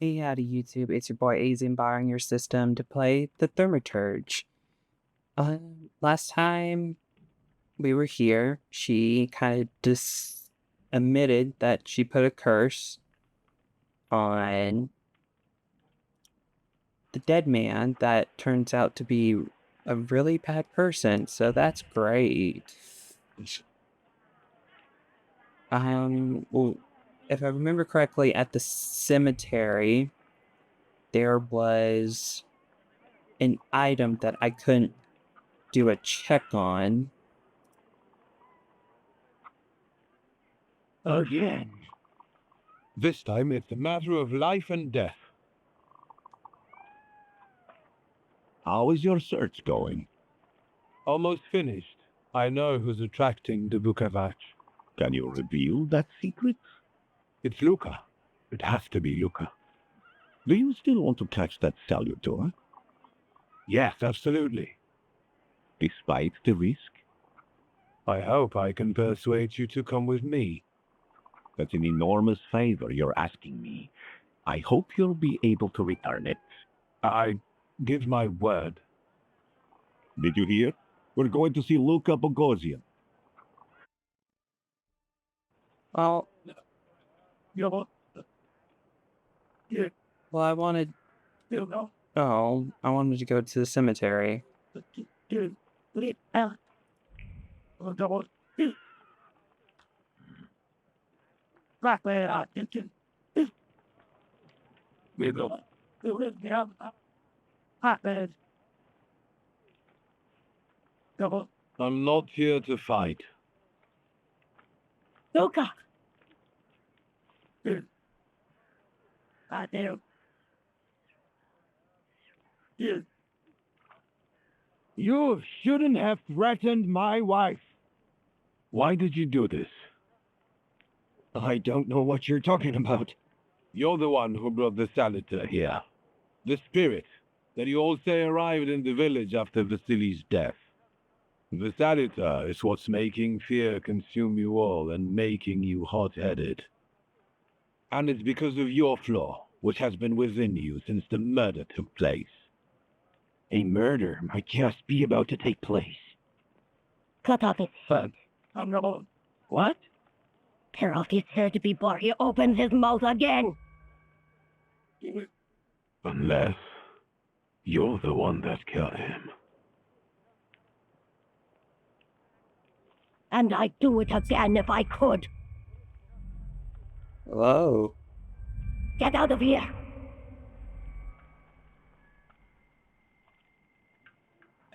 Hey, howdy YouTube, it's your boy Azin borrowing your system to play the Thaumaturge. Last time we were here, she kind of just admitted that she put a curse on the dead man that turns out to be a really bad person, so that's great. Well, if I remember correctly, at the cemetery, there was an item that I couldn't do a check on. Again. This time it's a matter of life and death. How is your search going? Almost finished. I know who's attracting the Bukavach. Can you reveal that secret? It's Luca. It has to be Luca. Do you still want to catch that Thaumaturge? Yes, absolutely. Despite the risk? I hope I can persuade you to come with me. That's an enormous favor you're asking me. I hope you'll be able to return it. I give my word. Did you hear? We're going to see Luca Bogosian. Well, I wanted... Oh, I wanted to go to the cemetery. I'm not here to fight. Luca! You shouldn't have threatened my wife. Why did you do this? I don't know what you're talking about. You're the one who brought the Saliter here. The spirit that you all say arrived in the village after Vasily's death. The Saliter is what's making fear consume you all and making you hot-headed. And it's because of your flaw, which has been within you since the murder took place. A murder might just be about to take place. Cut off his head. What? Tear off his head before he opens his mouth again. Unless you're the one that killed him. And I'd do it again if I could. Hello. Get out of here.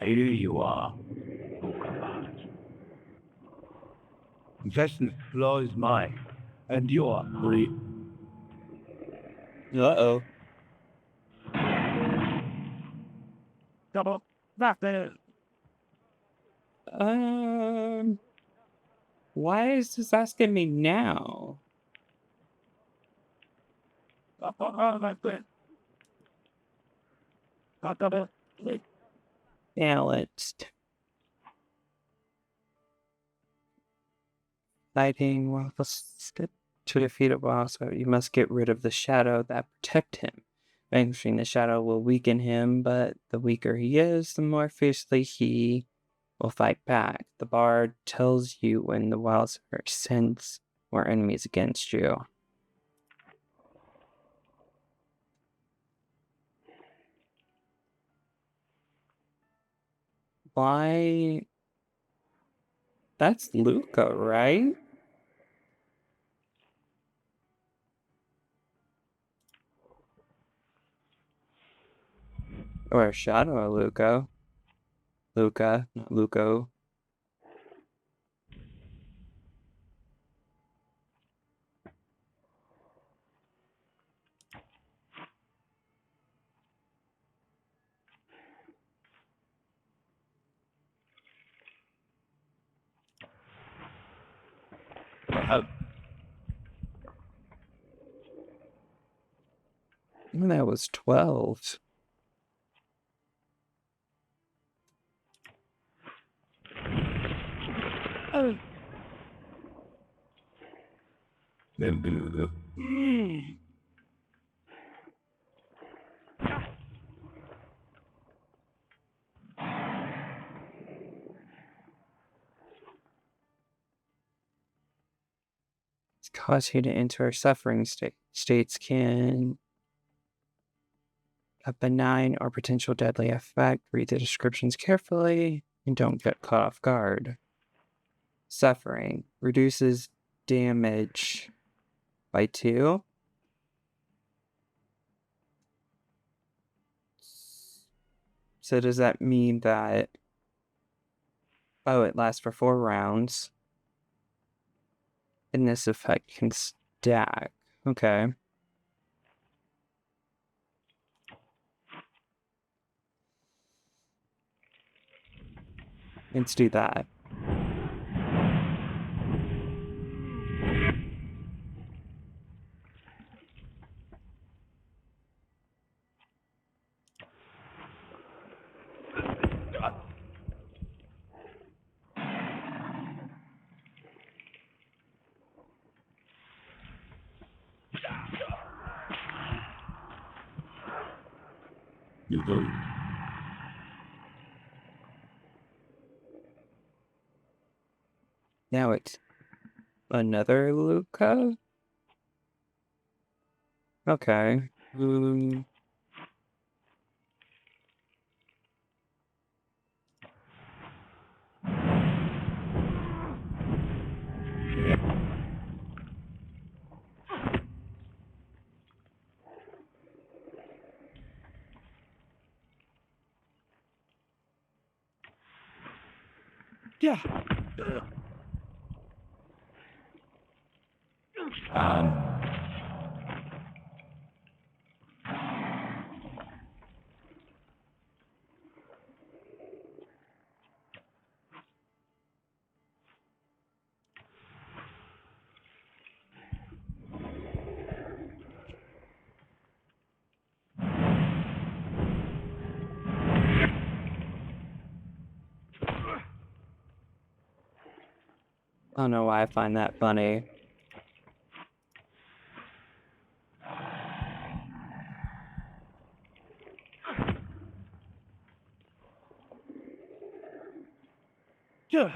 Here you are. Vesn's flaw is mine, and you're free. Uh-oh. Why is this asking me now? Balanced. Fighting while to defeat a boss, you must get rid of the shadow that protect him. Vanquishing the shadow will weaken him, but the weaker he is, the more fiercely he will fight back. The bard tells you when the wilds sends more enemies against you. Why? That's Luca, right? Or Shadow Luca. Luca, not Luco. That was 12. cause you to enter suffering states can a benign or potential deadly effect. Read the descriptions carefully and don't get caught off guard. Suffering reduces damage by 2. So does that mean that, oh, it lasts for 4 rounds? And this effect can stack. Okay. Let's do that. You do. Now it's another Luca? Okay. Yeah. I don't know why I find that funny. Yeah.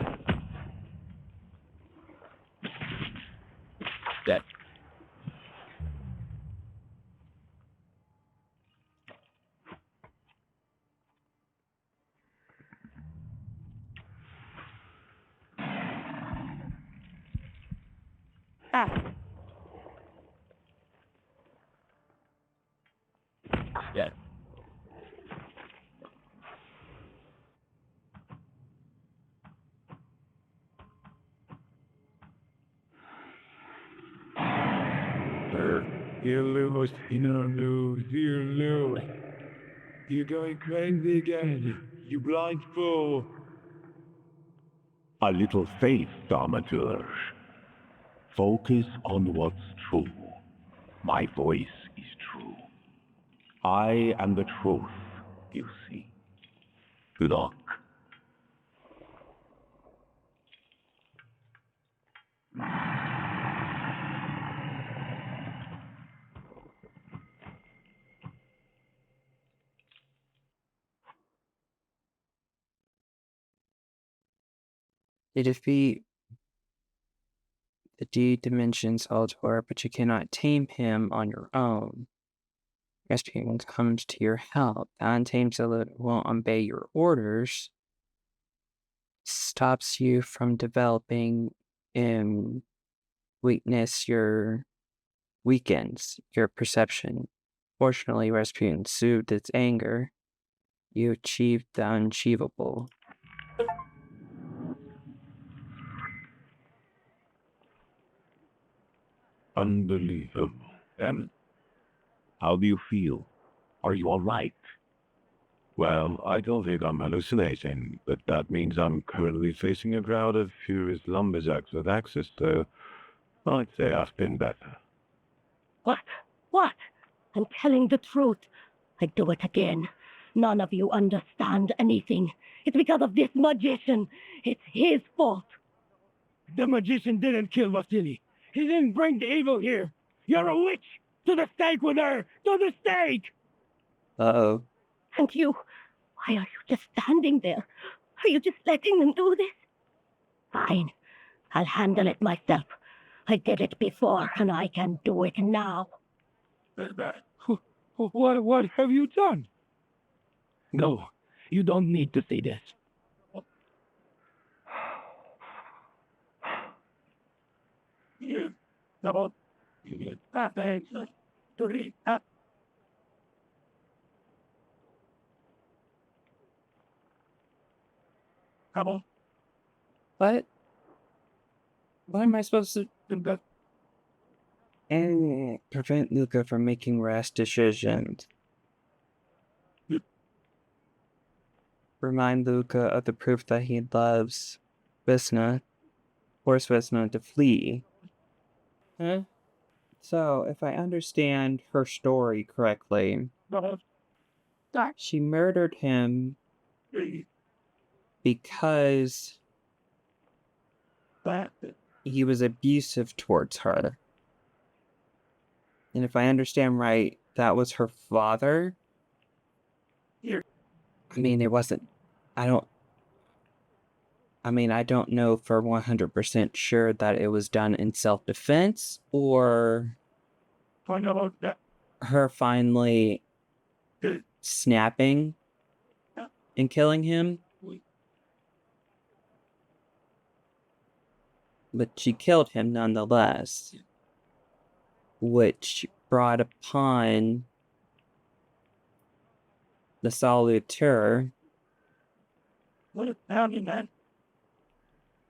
That. Yeah. You lose, you lose, you lose. You're going crazy again, you blind fool. A little faith, Thaumaturge. Focus on what's true. My voice is true. I am the truth, you see. Look. You defeat the D-Dimension Saltor, but you cannot tame him on your own. Rescuing comes to your help. The untamed Salute won't obey your orders. Stops you from developing in weakness your weakens your perception. Fortunately, Rasputin soothed its anger. You achieved the unachievable. Unbelievable. And how do you feel? Are you all right? Well, I don't think I'm hallucinating, but that means I'm currently facing a crowd of furious lumberjacks with axes, so I'd say I've been better. What? What? I'm telling the truth. I do it again. None of you understand anything. It's because of this magician. It's his fault. The magician didn't kill Vasily. He didn't bring the evil here. You're a witch! To the stake with her! To the stake! Uh-oh. And you, why are you just standing there? Are you just letting them do this? Fine. I'll handle it myself. I did it before, and I can do it now. What have you done? No, you don't need to say this. What? What am I supposed to do? And prevent Luca from making rash decisions. Remind Luca of the proof that he loves Vesna, force Vesna to flee. Huh? So, if I understand her story correctly, she murdered him because he was abusive towards her. And if I understand right, that was her father? I mean, it wasn't... I don't know for 100% sure that it was done in self-defense, or her finally snapping and killing him. But she killed him nonetheless, which brought upon the Thaumaturge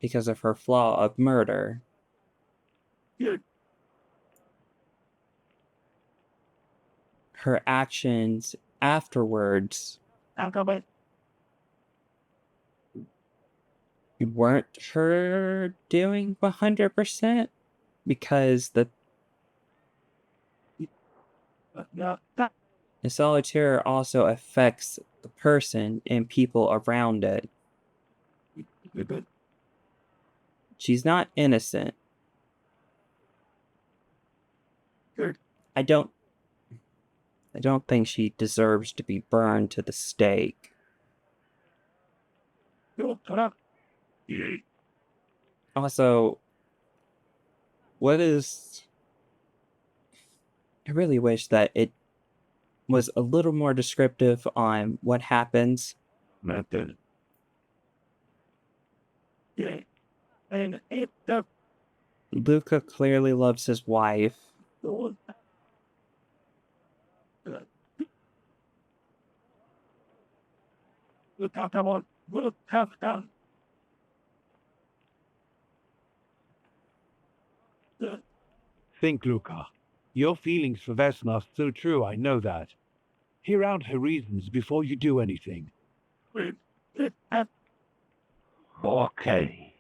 because of her flaw of murder. Her actions afterwards weren't her doing 100%, because the solitaire also affects the person and people around it. She's not innocent. I don't think she deserves to be burned to the stake. Also, I really wish that it was a little more descriptive on what happens. Luca clearly loves his wife. Think, Luca. Your feelings for Vesna are so true, I know that. Hear out her reasons before you do anything. Okay.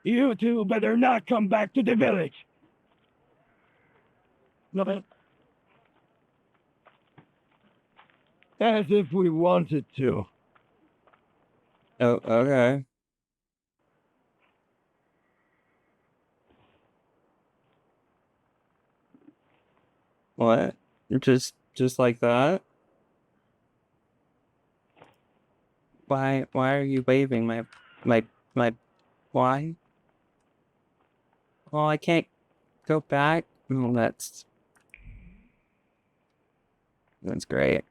You two better not come back to the village. As if we wanted to. Oh, okay. What? Just like that? Why are you waving my why? Well, I can't go back. Well, that's great.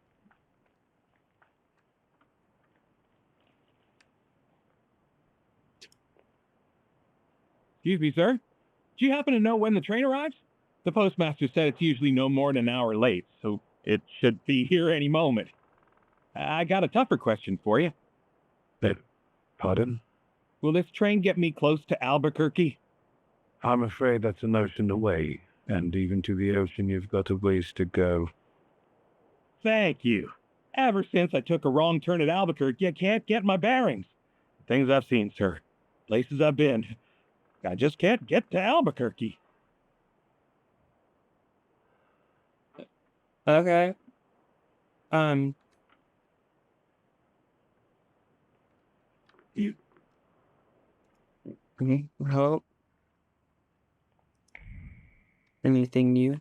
Excuse me, sir. Do you happen to know when the train arrives? The postmaster said it's usually no more than an hour late, so it should be here any moment. I got a tougher question for you. Pardon? Will this train get me close to Albuquerque? I'm afraid that's an ocean away, and even to the ocean you've got a ways to go. Thank you. Ever since I took a wrong turn at Albuquerque, I can't get my bearings. Things I've seen, sir. Places I've been. I just can't get to Albuquerque. Okay. Hope. Anything new?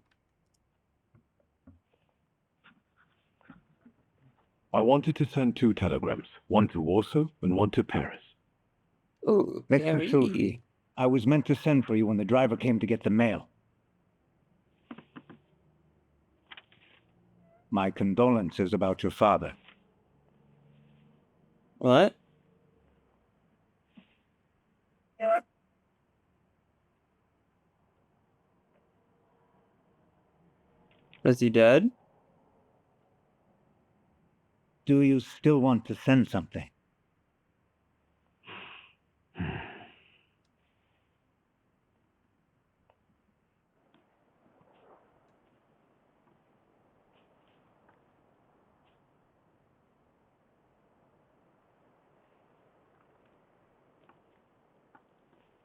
I wanted to send 2 telegrams, one to Warsaw and one to Paris. Oh, Next very to Sophie. I was meant to send for you when the driver came to get the mail. My condolences about your father. What? Is he dead? Do you still want to send something?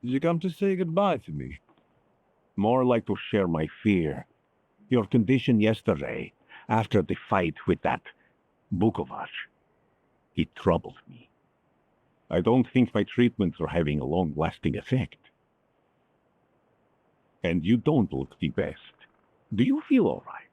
Did you come to say goodbye to me? More like to share my fear. Your condition yesterday, after the fight with that Bukovac, it troubled me. I don't think my treatments are having a long-lasting effect. And you don't look the best. Do you feel all right?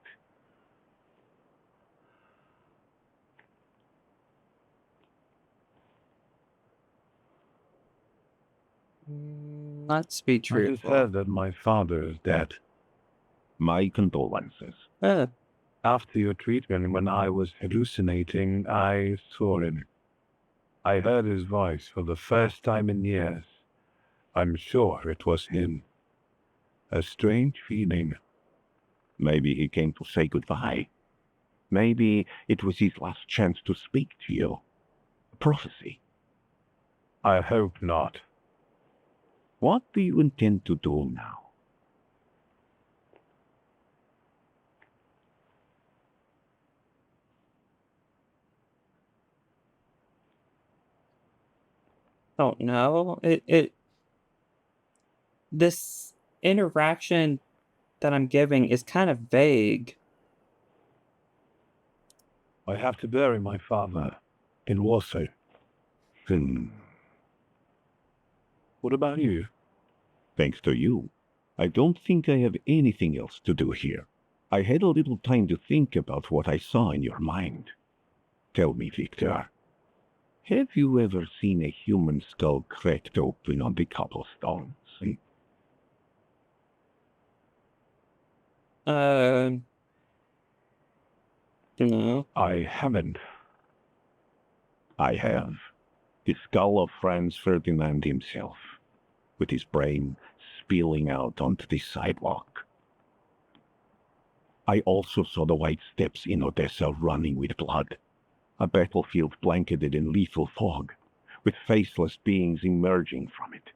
Let's be I just truthful. heard that my father is dead. My condolences. After your treatment, when I was hallucinating, I saw him. I heard his voice for the first time in years. I'm sure it was him. A strange feeling. Maybe he came to say goodbye. Maybe it was his last chance to speak to you. A prophecy. I hope not. What do you intend to do now? Don't know. This interaction that I'm giving is kind of vague. I have to bury my father in Warsaw. What about you? Thanks to you, I don't think I have anything else to do here. I had a little time to think about what I saw in your mind. Tell me, Victor, have you ever seen a human skull cracked open on the cobblestones? No. I haven't. I have. The skull of Franz Ferdinand himself, with his brain spilling out onto the sidewalk. I also saw the white steps in Odessa running with blood, a battlefield blanketed in lethal fog, with faceless beings emerging from it.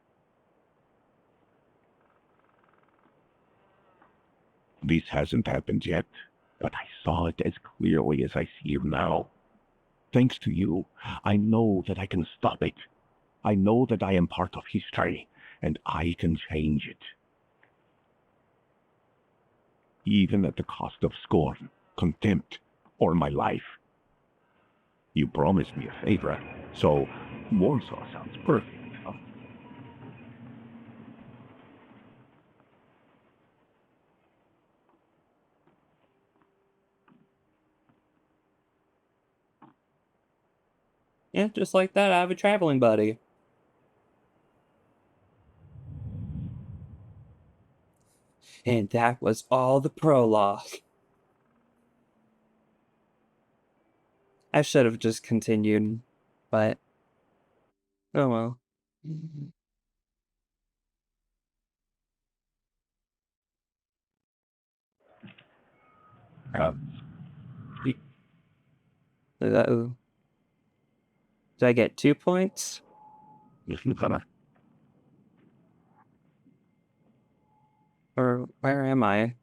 This hasn't happened yet, but I saw it as clearly as I see it now. Thanks to you, I know that I can stop it. I know that I am part of history, and I can change it. Even at the cost of scorn, contempt, or my life. You promised me a favor, so Warsaw sounds perfect, huh? Yeah, just like that, I have a traveling buddy. And that was all the prologue. I should have just continued, but oh well. Uh-oh. Do I get 2 points? Or where am I?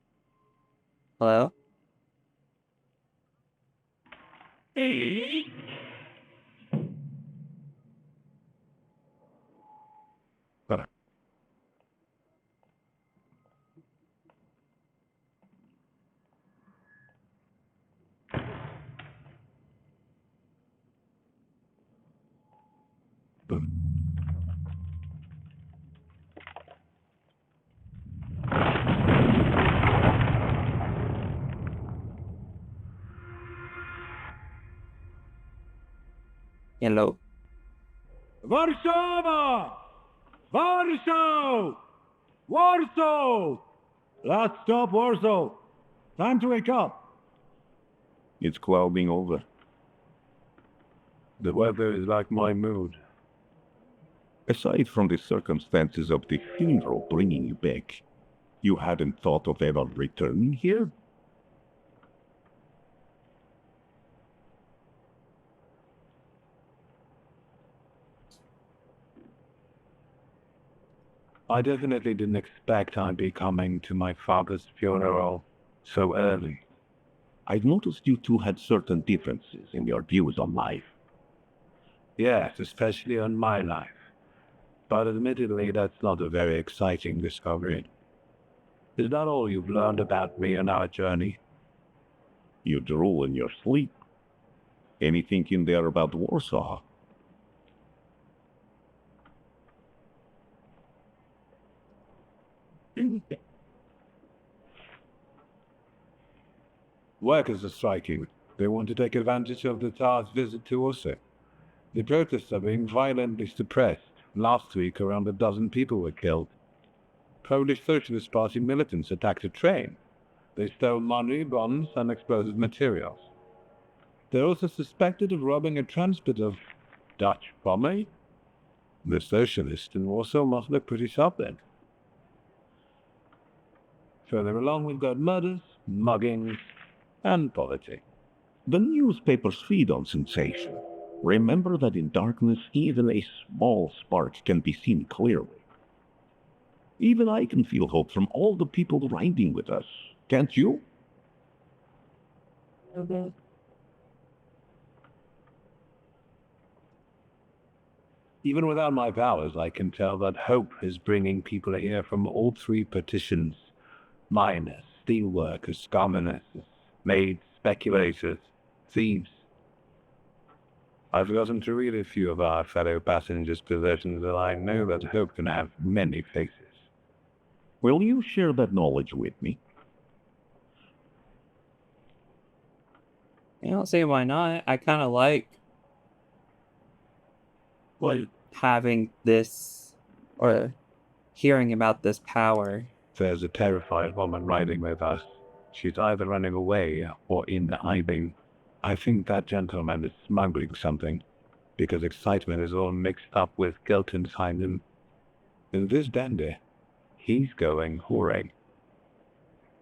Hello? Hello? Warsaw! Warsaw! Warsaw! Last stop, Warsaw. Time to wake up. It's clouding over. The weather is like my mood. Aside from the circumstances of the funeral bringing you back, you hadn't thought of ever returning here? I definitely didn't expect I'd be coming to my father's funeral so early. I've noticed you two had certain differences in your views on life. Yes, especially on my life. But admittedly, that's not a very exciting discovery. Is that all you've learned about me and our journey? You drool in your sleep. Anything in there about Warsaw? Workers are striking. They want to take advantage of the Tsar's visit to us. The protests are being violently suppressed. Last week, around a dozen people were killed. Polish Socialist Party militants attacked a train. They stole money, bonds, and explosive materials. They're also suspected of robbing a transport of Dutch pomade. The socialists in Warsaw must look pretty sharp then. Further along, we've got murders, muggings, and poverty. The newspapers feed on sensation. Remember that in darkness, even a small spark can be seen clearly. Even I can feel hope from all the people riding with us. Can't you? Even without my powers, I can tell that hope is bringing people here from all three petitions. Miners, steelworkers, commoners, maids, speculators, thieves. I've gotten to read a few of our fellow passengers' possessions, and I know that hope can have many faces. Will you share that knowledge with me? I don't see why not. I kind of like Well, having this or hearing about this power. there's a terrified woman riding with us. She's either running away or in hiding. I think that gentleman is smuggling something, because excitement is all mixed up with guilt inside him. And this dandy, he's going whoring.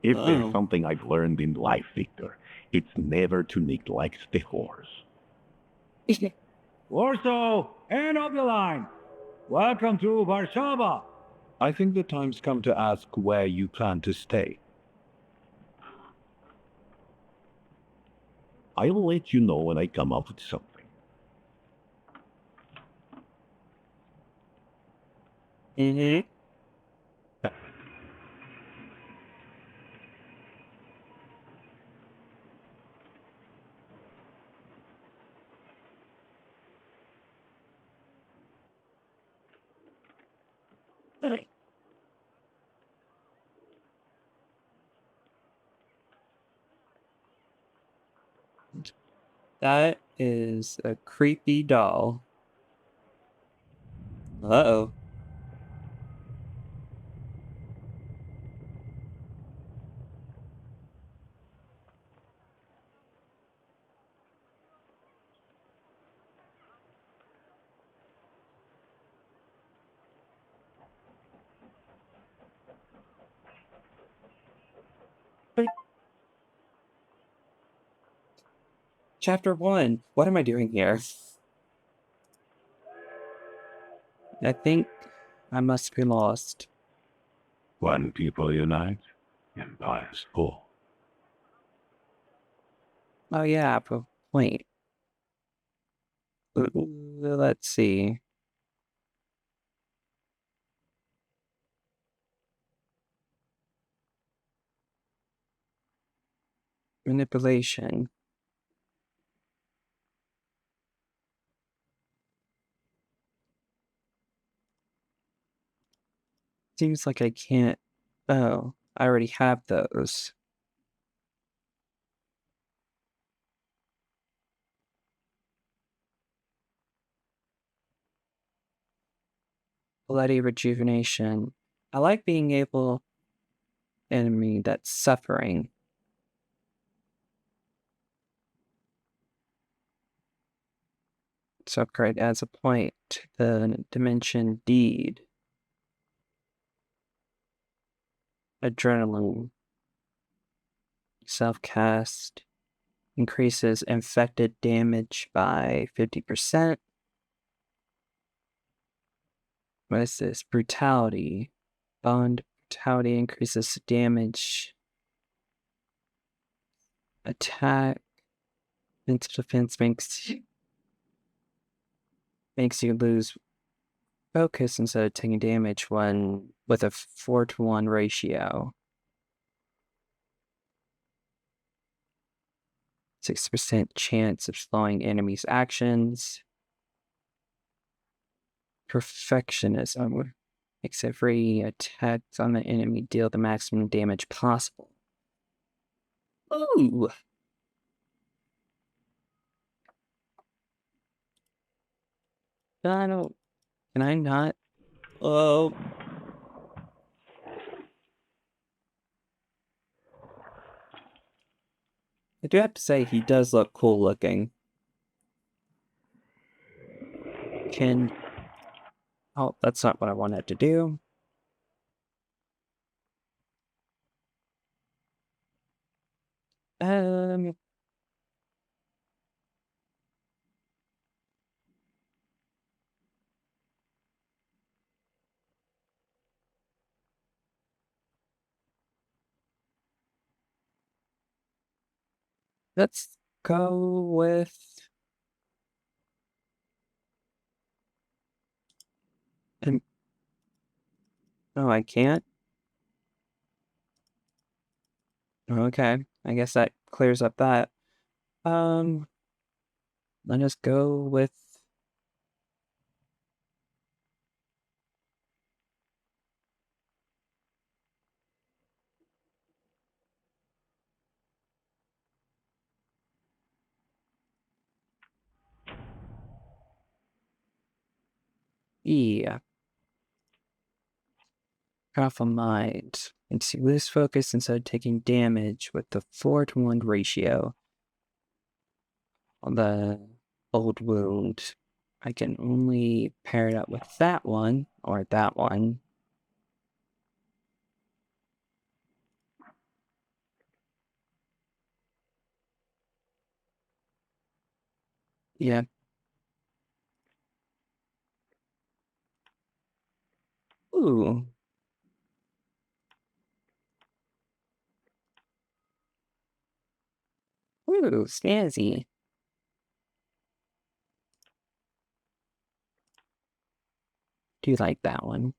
If there's something I've learned in life, Victor, it's never to neglect the horse. Warsaw, end of the line. Welcome to Warsaw. I think the time's come to ask where you plan to stay. I'll let you know when I come up with something. Mm-hmm. That is a creepy doll. Uh-oh. Chapter 1. What am I doing here? I think I must be lost. When people unite, empires fall. Oh yeah, but wait. Let's see. Manipulation. Seems like I can't. Oh, I already have those. Bloody rejuvenation. I like being able enemy that's suffering. So upgrade adds a point to the dimension deed. Adrenaline. Self-cast increases infected damage by 50%. What is this? Brutality. Bond brutality increases damage. Attack. Mental defense makes you lose focus instead of taking damage when with a 4-to-1 ratio. 6% chance of slowing enemies' actions. Perfectionism makes every attack on the enemy deal the maximum damage possible. Ooh! Can I not? Oh. I do have to say, he does look cool looking. Oh, that's not what I wanted to do. Let's go with... Oh, I can't? Okay, I guess that clears up that. Let us go with... Yeah. Powerful mind. Makes you lose focus instead of taking damage with the 4-to-1 ratio. On the old wound, I can only pair it up with that one, or that one. Yeah. Ooh. Ooh, snazzy. Do you like that one?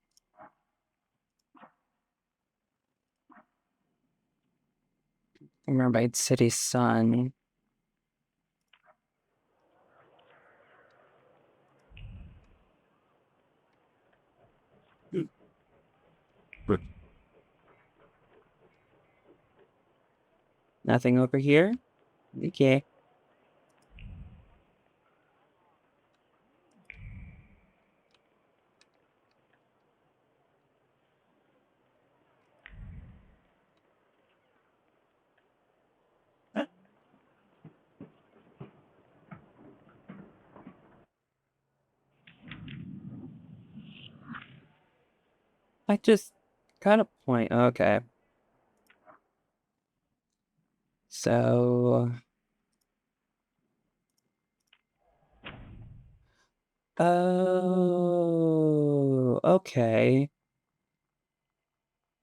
Remember, it's City Sun. Nothing over here? Okay. I just got a point. Okay. So... Oh, okay.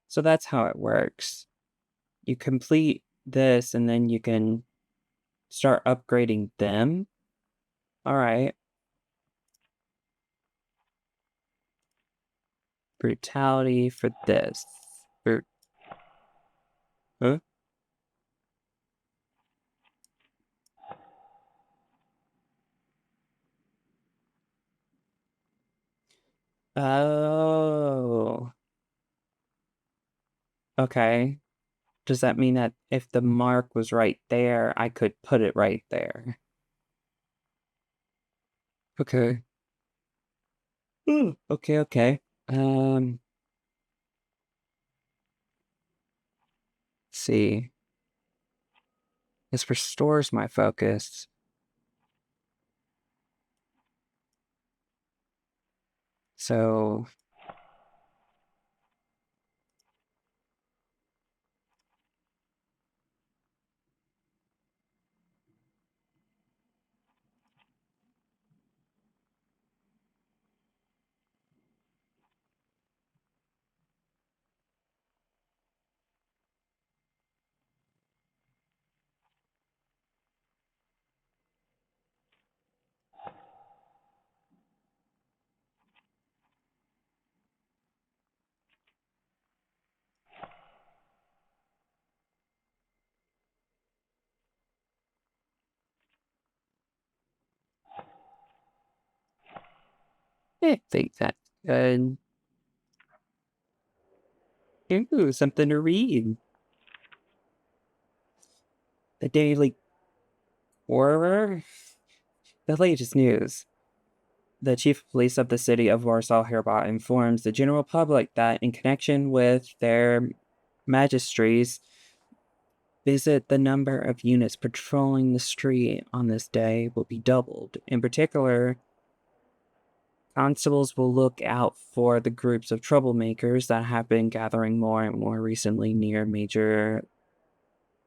So that's how it works. You complete this and then you can start upgrading them. Alright. Brutality for this. Huh? Oh. Okay. Does that mean that if the mark was right there, I could put it right there? Okay. Okay, okay. Let's see. This restores my focus. So I think that's good. Ooh, something to read. The Daily Horror. The latest news. The chief of police of the city of Warsaw hereby informs the general public that in connection with their magistrates visit, the number of units patrolling the street on this day will be doubled. In particular, constables will look out for the groups of troublemakers that have been gathering more and more recently near major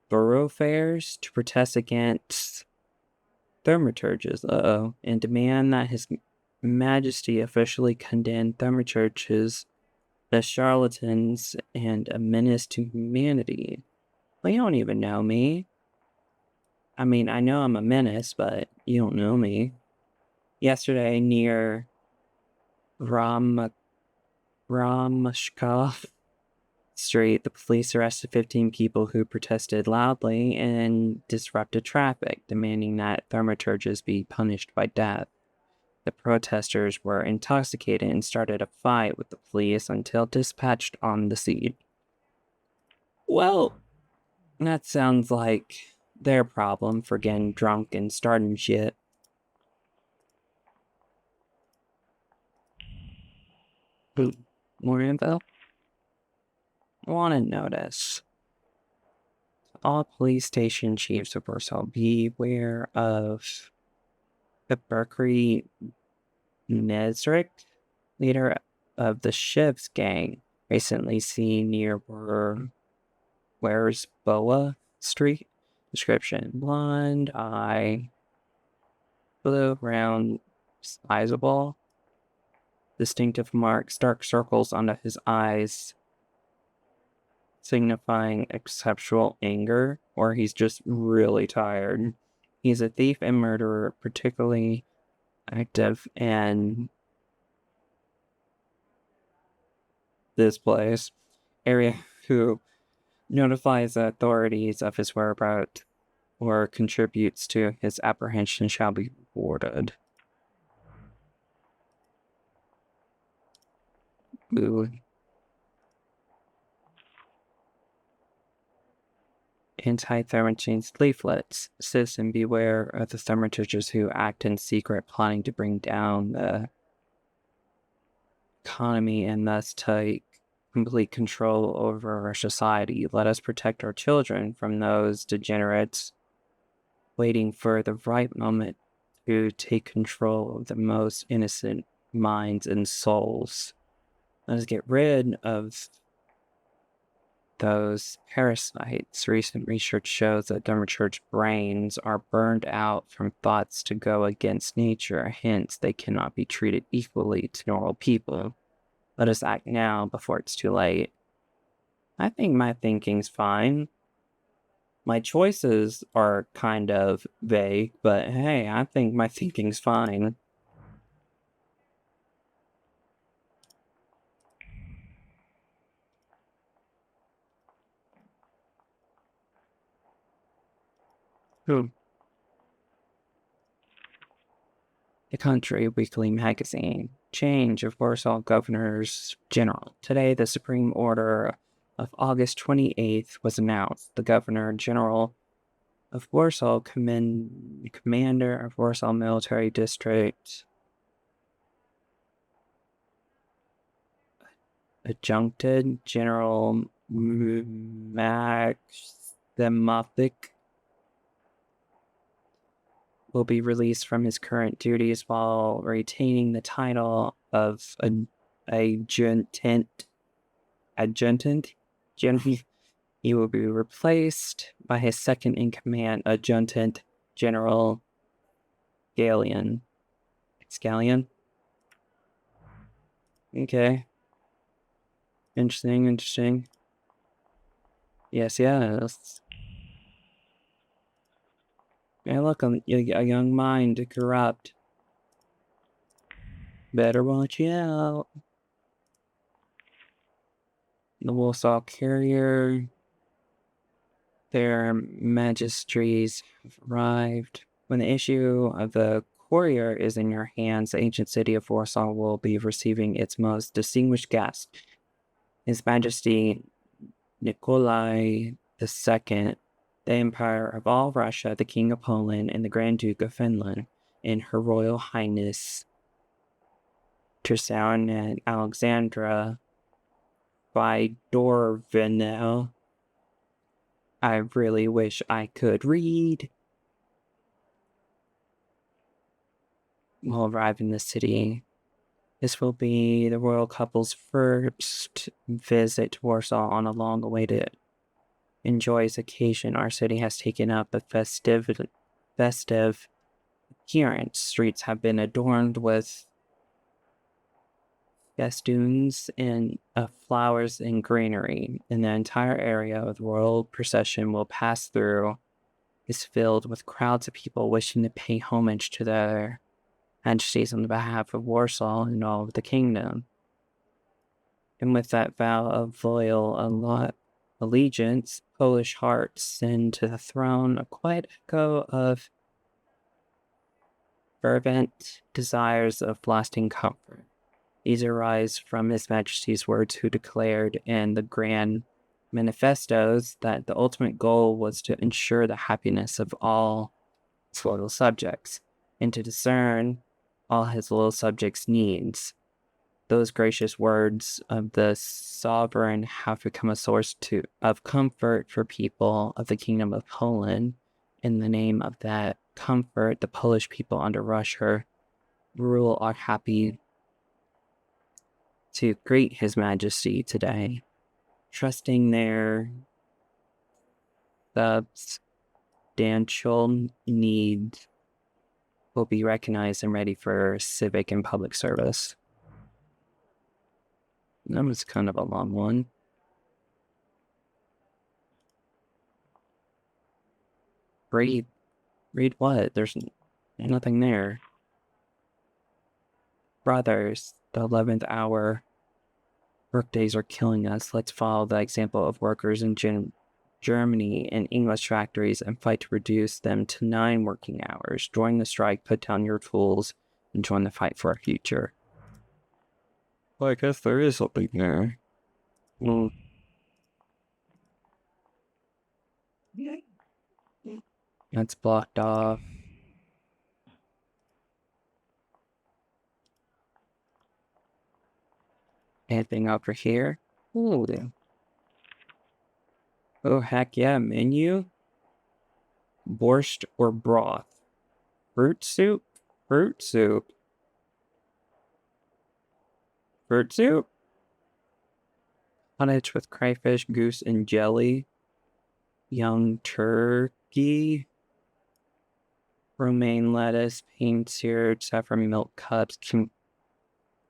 thoroughfares to protest against thaumaturges, and demand that His Majesty officially condemn thaumaturges as charlatans and a menace to humanity. Well, you don't even know me. I mean, I know I'm a menace, but you don't know me. Yesterday, near Ramashkov Street, the police arrested 15 people who protested loudly and disrupted traffic, demanding that thaumaturges be punished by death. The protesters were intoxicated and started a fight with the police until dispatched on the scene. Well, that sounds like their problem for getting drunk and starting shit. More info? Want to notice. All police station chiefs of Warsaw, beware of the Berkery Nezrik, leader of the Shivs gang, recently seen near Where's Boa Street. Description: blonde eye, blue, round, sizable, distinctive marks, dark circles under his eyes, signifying exceptional anger, or he's just really tired. He's a thief and murderer, particularly active in this place area, who notifies the authorities of his whereabouts or contributes to his apprehension shall be rewarded. Ooh. Anti-thaumaturge leaflets. Citizen, beware of the thaumaturges who act in secret, plotting to bring down the economy and thus take complete control over our society. Let us protect our children from those degenerates waiting for the right moment to take control of the most innocent minds and souls. Let us get rid of those parasites. Recent research shows that thaumaturge brains are burned out from thoughts to go against nature, hence they cannot be treated equally to normal people. Let us act now before it's too late. I think my thinking's fine. My choices are kind of vague, but hey, I think my thinking's fine. The Country Weekly Magazine. Change of Warsaw Governors General. Today, the Supreme Order of August 28th was announced. The Governor General of Warsaw, Commander of Warsaw Military District, adjuncted General Maximovic will be released from his current duties while retaining the title of adjutant. He will be replaced by his second in command, Adjutant General Scallion. Okay. Interesting. Yes. Yeah, look, a young mind to corrupt. Better watch out. The Warsaw Carrier. Their majesties have arrived. When the issue of the courier is in your hands, the ancient city of Warsaw will be receiving its most distinguished guest, His Majesty Nikolai II, the Emperor of all Russia, the King of Poland, and the Grand Duke of Finland, and Her Royal Highness Tristan Alexandra Fyodorovna. I really wish I could read. Will arrive in the city. This will be the royal couple's first visit to Warsaw on a long-awaited and joyous occasion. Our city has taken up a festive appearance. Streets have been adorned with festoons of flowers and greenery, and the entire area of the royal procession will pass through is filled with crowds of people wishing to pay homage to their majesties on the behalf of Warsaw and all of the kingdom. And with that vow of loyal allegiance, Polish hearts send to the throne a quiet echo of fervent desires of lasting comfort. These arise from His Majesty's words, who declared in the grand manifestos that the ultimate goal was to ensure the happiness of all his loyal subjects and to discern all his loyal subjects' needs. Those gracious words of the sovereign have become a source of comfort for people of the Kingdom of Poland. In the name of that comfort, the Polish people under Russia rule are happy to greet His Majesty today, trusting their substantial needs will be recognized and ready for civic and public service. That was kind of a long one. Read what? There's nothing there. Brothers, the 11th hour. Workdays are killing us. Let's follow the example of workers in Germany and English factories and fight to reduce them to 9 working hours. Join the strike, put down your tools, and join the fight for our future. Well, I guess there is something there. That's blocked off. Anything over here? Ooh. Oh, heck yeah, menu. Borscht or broth. Fruit soup? Fruit soup. Cottage with crayfish, goose, and jelly. Young turkey. Romaine lettuce, pain syrup, saffron milk cups,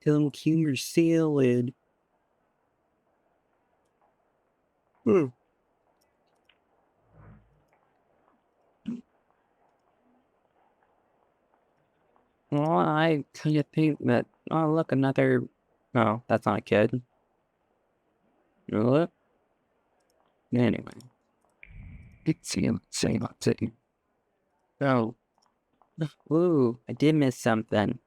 cucumber salad. Well, I kind of think that, oh, look, another, no, that's not a kid. Look. Anyway. Let's see. Oh. Ooh, I did miss something.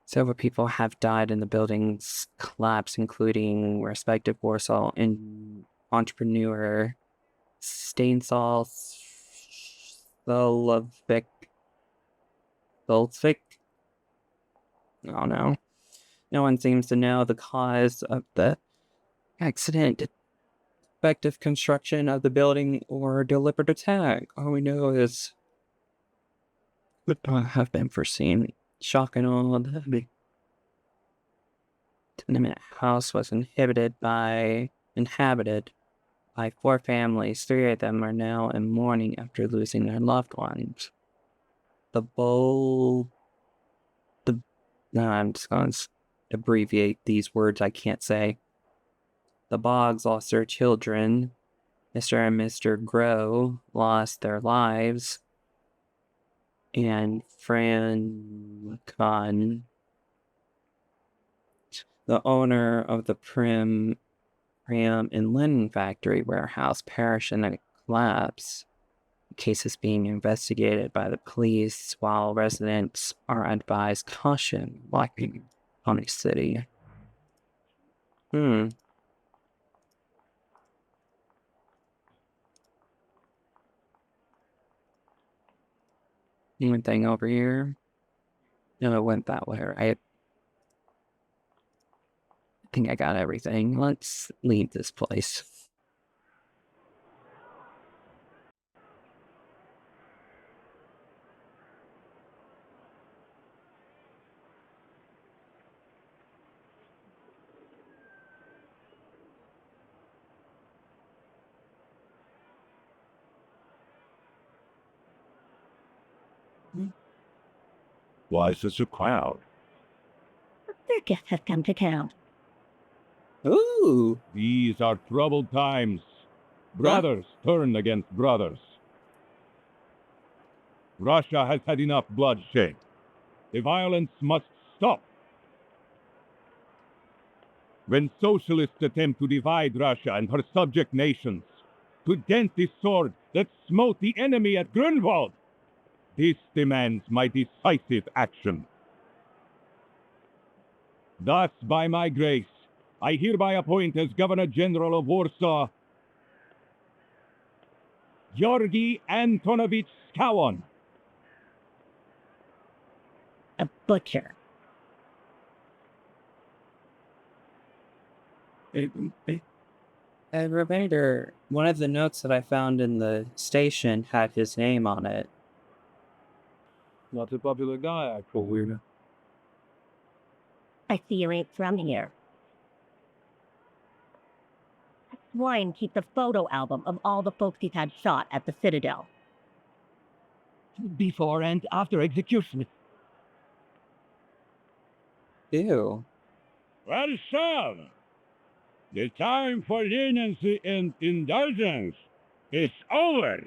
Several people have died in the building's collapse, including respective Warsaw and entrepreneur Stanislaw Solvik. I don't know. No one seems to know the cause of the accident, defective construction of the building, or deliberate attack. All we know is would not have been foreseen. Shock and awe, the tenement house was inhabited by 4 families. 3 of them are now in mourning after losing their loved ones. I'm just going to abbreviate these words I can't say. The Boggs lost their children. Mr. and Mr. Grow lost their lives. And Fran Khan, the owner of the Pram and Linen Factory warehouse, perished in a collapse. The case is being investigated by the police, while residents are advised caution walking County City. Anything over here? No, it went that way, right? I think I got everything. Let's leave this place. Why such a crowd? Their guests have come to town. Ooh! These are troubled times. Brothers turn against brothers. Russia has had enough bloodshed. The violence must stop. When socialists attempt to divide Russia and her subject nations, to dent the sword that smote the enemy at Grunwald, this demands my decisive action. Thus, by my grace, I hereby appoint as Governor General of Warsaw Georgy Antonovich Skowon. A butcher. A reminder, one of the notes that I found in the station had his name on it. Not a popular guy, I call weirdo. I see you ain't from here. That swine keeps a photo album of all the folks he's had shot at the Citadel. Before and after execution. Ew. Well, sir, the time for leniency and indulgence is over.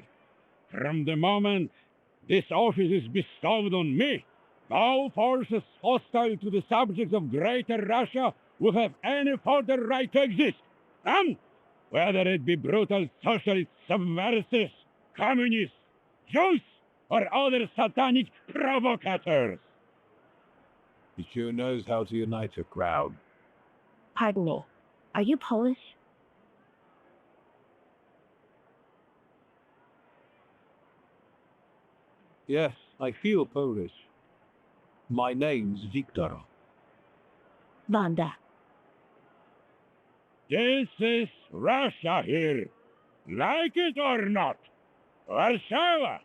From the moment this office is bestowed on me, no forces hostile to the subjects of Greater Russia will have any further right to exist. And whether it be brutal socialist subversives, communists, Jews, or other satanic provocators. He sure knows how to unite a crowd. Pardon me. Are you Polish? Yes, I feel Polish. My name's Victor. Wanda. This is Russia here. Like it or not. Warszawa.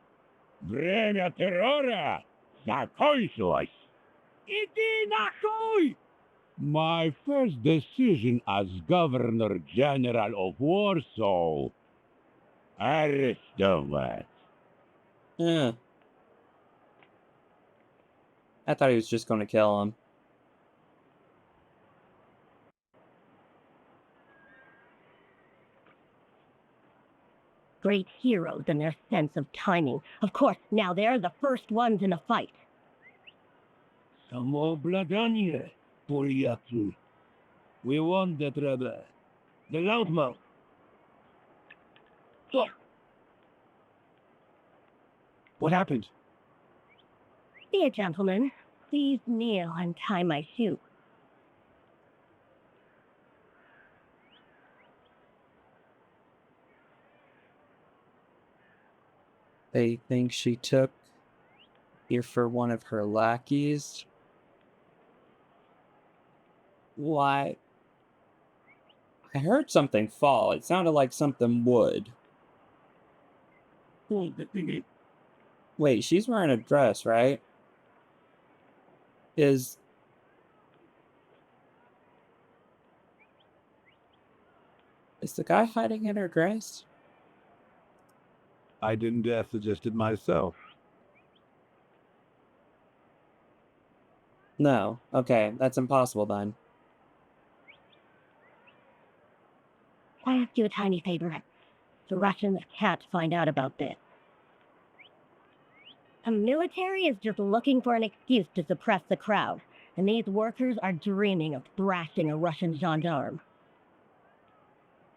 Время террора закончилось. Иди нахуй! My first decision as Governor General of Warsaw. Arrestovать. I thought he was just going to kill him. Great heroes in their sense of timing. Of course, now they're the first ones in a fight. Samoobladanie, Polyaki. We won that rebel. The loudmouth. Here. What happened? Dear gentlemen, please kneel and tie my shoe. They think she took here for one of her lackeys. What? I heard something fall. It sounded like something would. Wait, she's wearing a dress, right? Is the guy hiding in her dress? I didn't dare suggest it myself. No. Okay, that's impossible then. Can I ask you a tiny favor? The Russians can't find out about this. The military is just looking for an excuse to suppress the crowd, and these workers are dreaming of thrashing a Russian gendarme.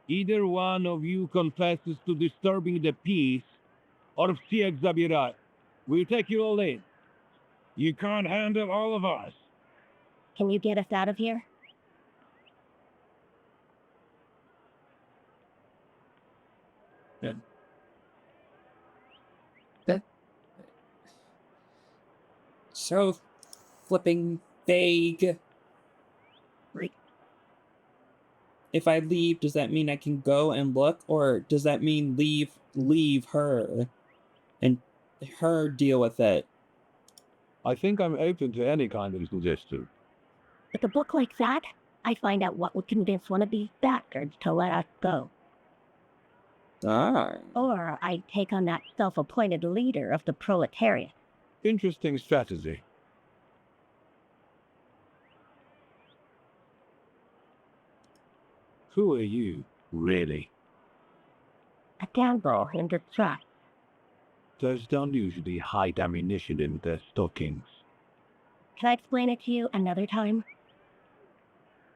Either one of you confesses to disturbing the peace, or всех забирать. We'll take you all in. You can't handle all of us. Can you get us out of here? That so flipping vague. Right. If I leave, does that mean I can go and look, or does that mean leave her and her deal with it? I think I'm open to any kind of suggestion. With a book like that, I find out what would convince one of these bastards to let us go. Ah. Or I take on that self-appointed leader of the proletariat. Interesting strategy. Who are you, really? A gamble in distress. Those don't usually hide ammunition in their stockings. Can I explain it to you another time?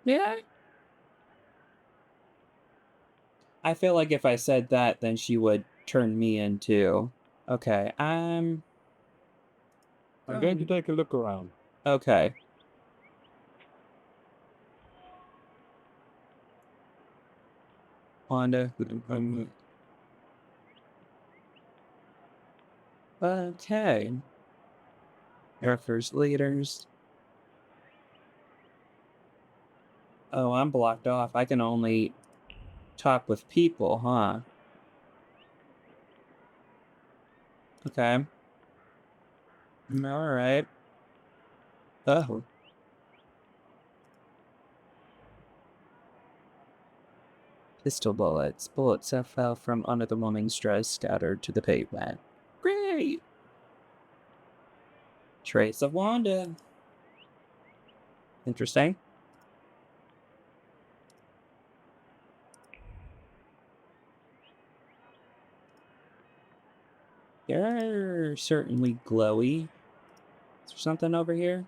Yeah. I feel like if I said that, then she would turn me into. Okay, I'm going to take a look around. okay. Wanda. Okay. Workers, leaders. Oh, I'm blocked off. I can only talk with people, huh? Okay. Alright. Oh. Pistol bullets. Bullets that fell from under the woman's dress scattered to the pavement. Great! Trace of Wanda. Interesting. They're certainly glowy. Is there something over here?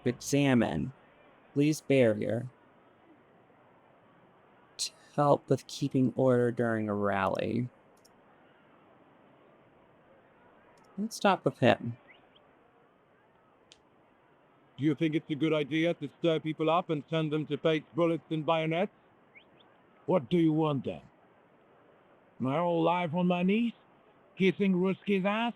Examine. Please barrier. To help with keeping order during a rally. Let's talk with him. Do you think it's a good idea to stir people up and send them to face bullets and bayonets? What do you want then? My whole life on my knees? Kissing Ruski's ass?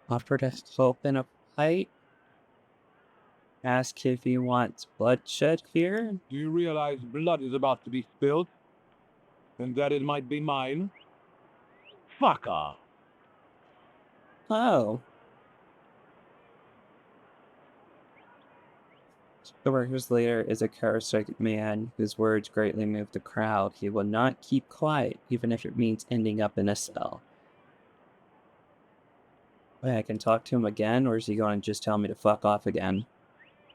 Offer to help in a fight. Ask if he wants bloodshed here. Do you realize blood is about to be spilled? And that it might be mine? Fuck off. Oh. The workers' leader is a charismatic man whose words greatly move the crowd. He will not keep quiet, even if it means ending up in a cell. Wait, I can talk to him again, or is he going to just tell me to fuck off again?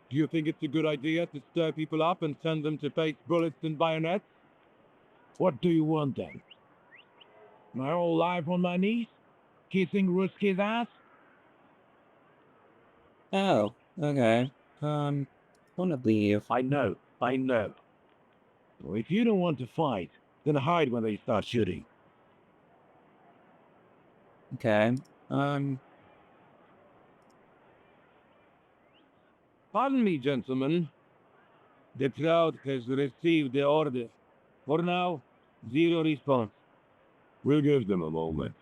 Do you think it's a good idea to stir people up and send them to face bullets and bayonets? What do you want then? My whole life on my knees? Kissing Ruski's ass? Oh, okay. I want to leave. I know. Well, if you don't want to fight, then hide when they start shooting. Okay. Pardon me, gentlemen. The crowd has received the order. For now, zero response. We'll give them a moment.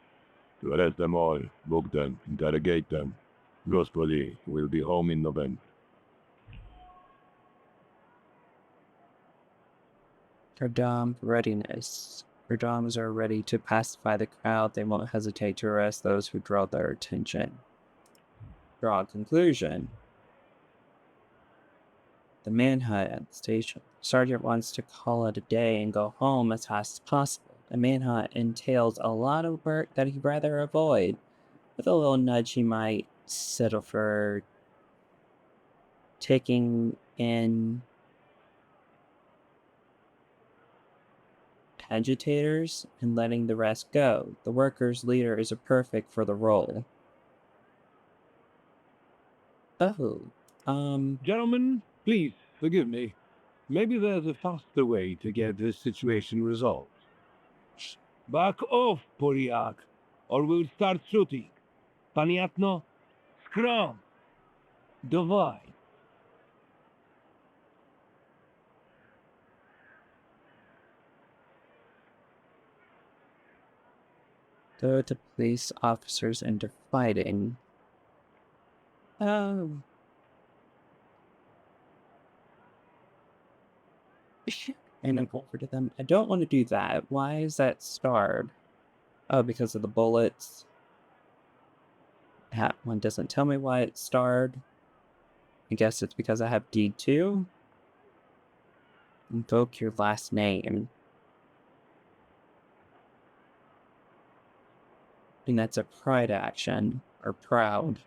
To arrest them all, book them, interrogate them. Господи, we'll be home in November. Radom readiness. Radoms are ready to pacify the crowd. They won't hesitate to arrest those who draw their attention. Draw a conclusion. The manhunt at the station. Sergeant wants to call it a day and go home as fast as possible. The manhunt entails a lot of work that he'd rather avoid. With a little nudge, he might settle for taking in agitators and letting the rest go. The workers' leader is perfect for the role. Oh, Gentlemen, please, forgive me. Maybe there's a faster way to get this situation resolved. Back off, Poriak, or we'll start shooting. Paniatno, scrum. Davai. throw the police officers into fighting. Oh. And I'm over to them. I don't want to do that. Why is that starred? Oh, because of the bullets. That one doesn't tell me why it's starred. I guess it's because I have D2. Invoke your last name. And that's a pride action, or proud.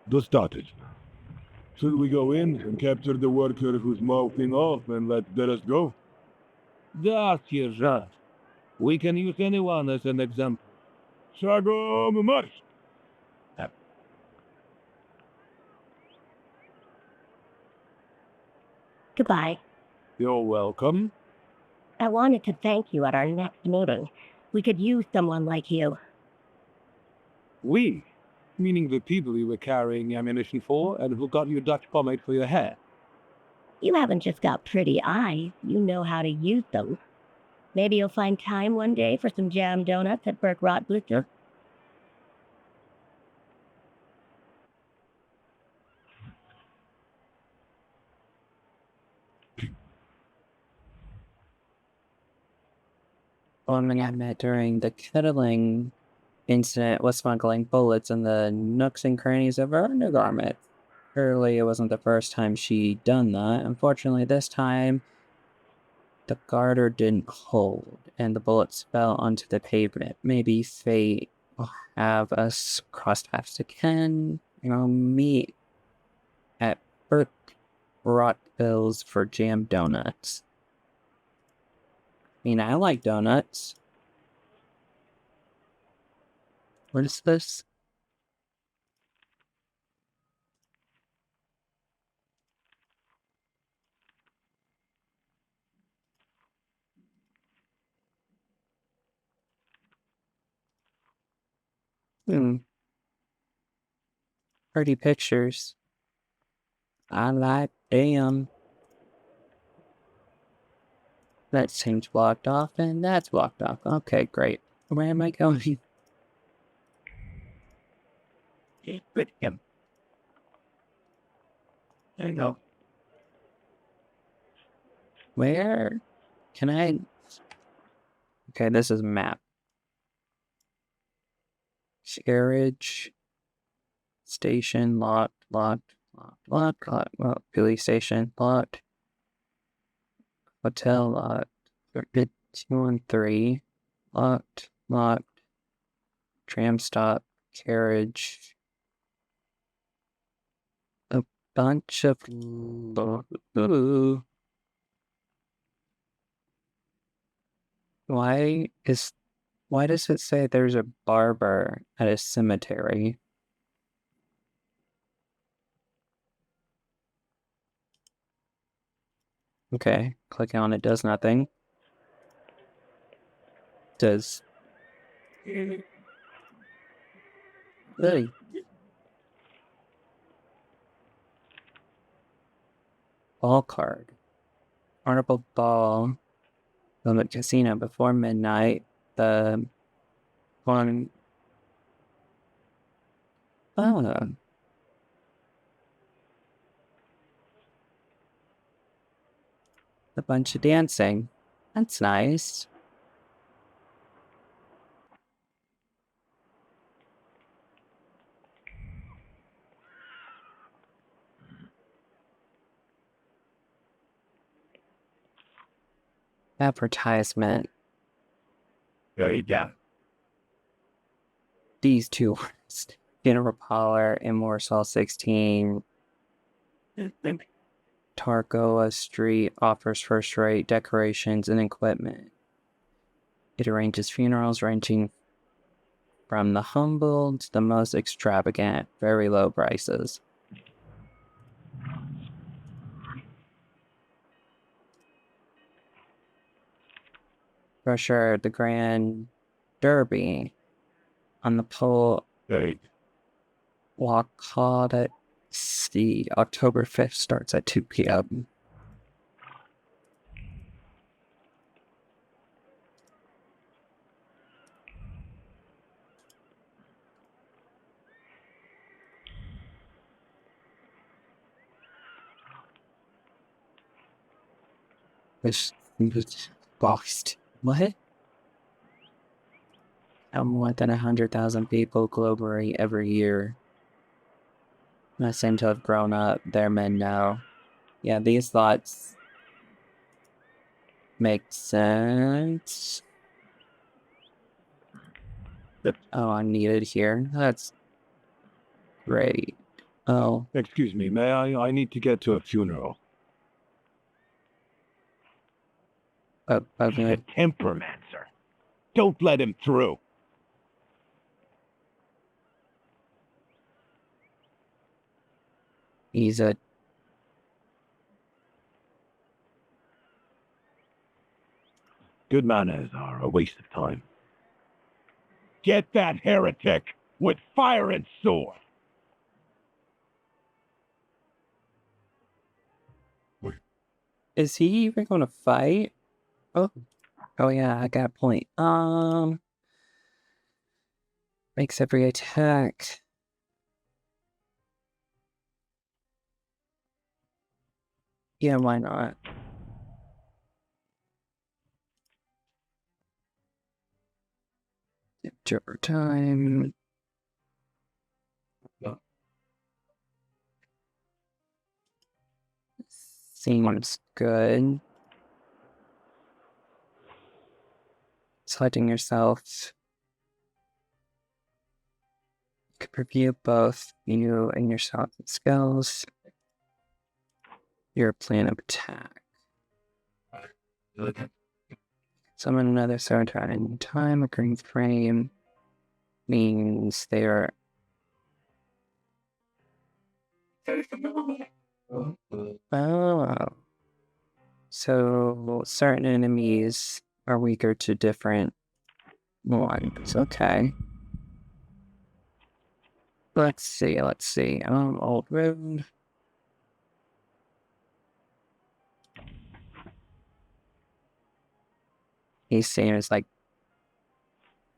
Just started. Should we go in and capture the worker who's mouthing off and let the rest go? That's your right. We can use anyone as an example. Shagom march! Goodbye. You're welcome. I wanted to thank you at our next meeting. We could use someone like you. We? Meaning the people you were carrying ammunition for and who got you Dutch pomade for your hair. You haven't just got pretty eyes, you know how to use them. Maybe you'll find time one day for some jam donuts at Burke Rotblitzer. Woman I met during the kettling incident was smuggling bullets in the nooks and crannies of her undergarment. Surely it wasn't the first time she'd done that. Unfortunately, this time, the garter didn't hold, and the bullets fell onto the pavement. Maybe fate will have us cross paths again. Meet at Burke Rotville's for jam donuts. I mean, I like donuts. What is this? Pretty pictures. I like them. That seems blocked off, and that's blocked off. Okay, great. Where am I going? With him. There you go. Where? Can I? Okay, this is a map. Carriage. Station, locked. Well, police station, locked. Hotel, locked. 213, locked. Tram stop, carriage. A bunch of... Why does it say there's a barber at a cemetery? Okay, clicking on it does nothing. Does... Hey. Ball card. Honorable ball. Limit casino before midnight. The one... Oh. A bunch of dancing. That's nice. Advertisement. Yeah. These two words. Funeral Parlor in Warsaw 16. Targoa Street offers first-rate decorations and equipment. It arranges funerals ranging from the humble to the most extravagant, very low prices. Brochure, the Grand Derby on the pole. Hey. Wakata Sea, October 5th starts at 2 p.m. Boxed. What? More than 100,000 people globally every year. I seem to have grown up. They're men now. Yeah, these thoughts make sense. Oh, I'm needed here. That's great. Oh. Excuse me, may I? I need to get to a funeral. Okay. A tempermancer. Don't let him through. He's a... Good manners are a waste of time. Get that heretic with fire and sword. Is he even gonna fight? Oh. Oh yeah, I got a point. Makes every attack. Yeah, why not? Over time. Seems good. Selecting yourself. You could review both you and yourself skills. Your plan of attack. Summon another sword at any time. A green frame means they are... Oh. So certain enemies are weaker to different ones. Okay. Let's see. Old Road. He's seems like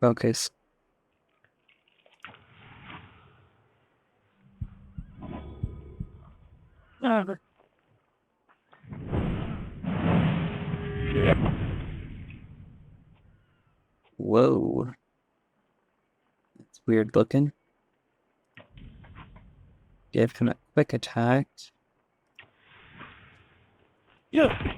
focus. Whoa. That's weird looking. Give him a quick attack. Yeah.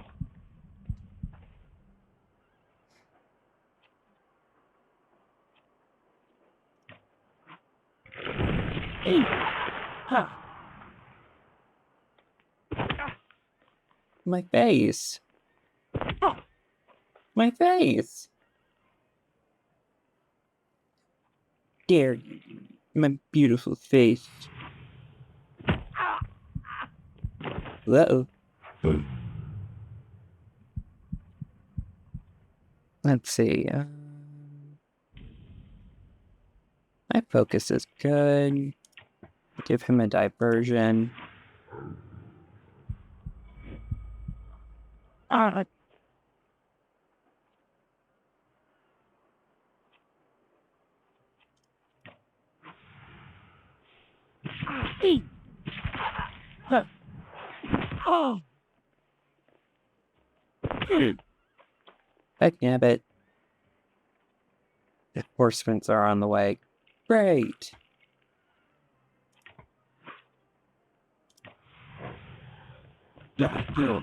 My face. My face. Dare you. My beautiful face. Uh-oh. Let's see. My focus is good. Give him a diversion. Oh, Heck yeah, but the horsemen are on the way. Great. Still.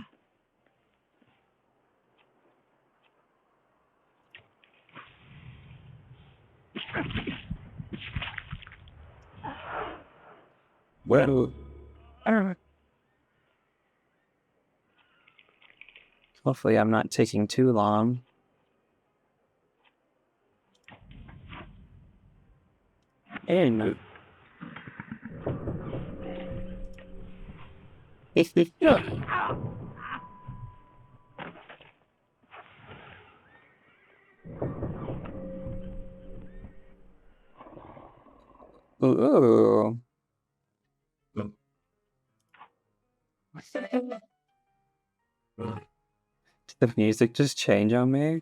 Well, Hopefully I'm not taking too long. And ooh. Did the music just change on me?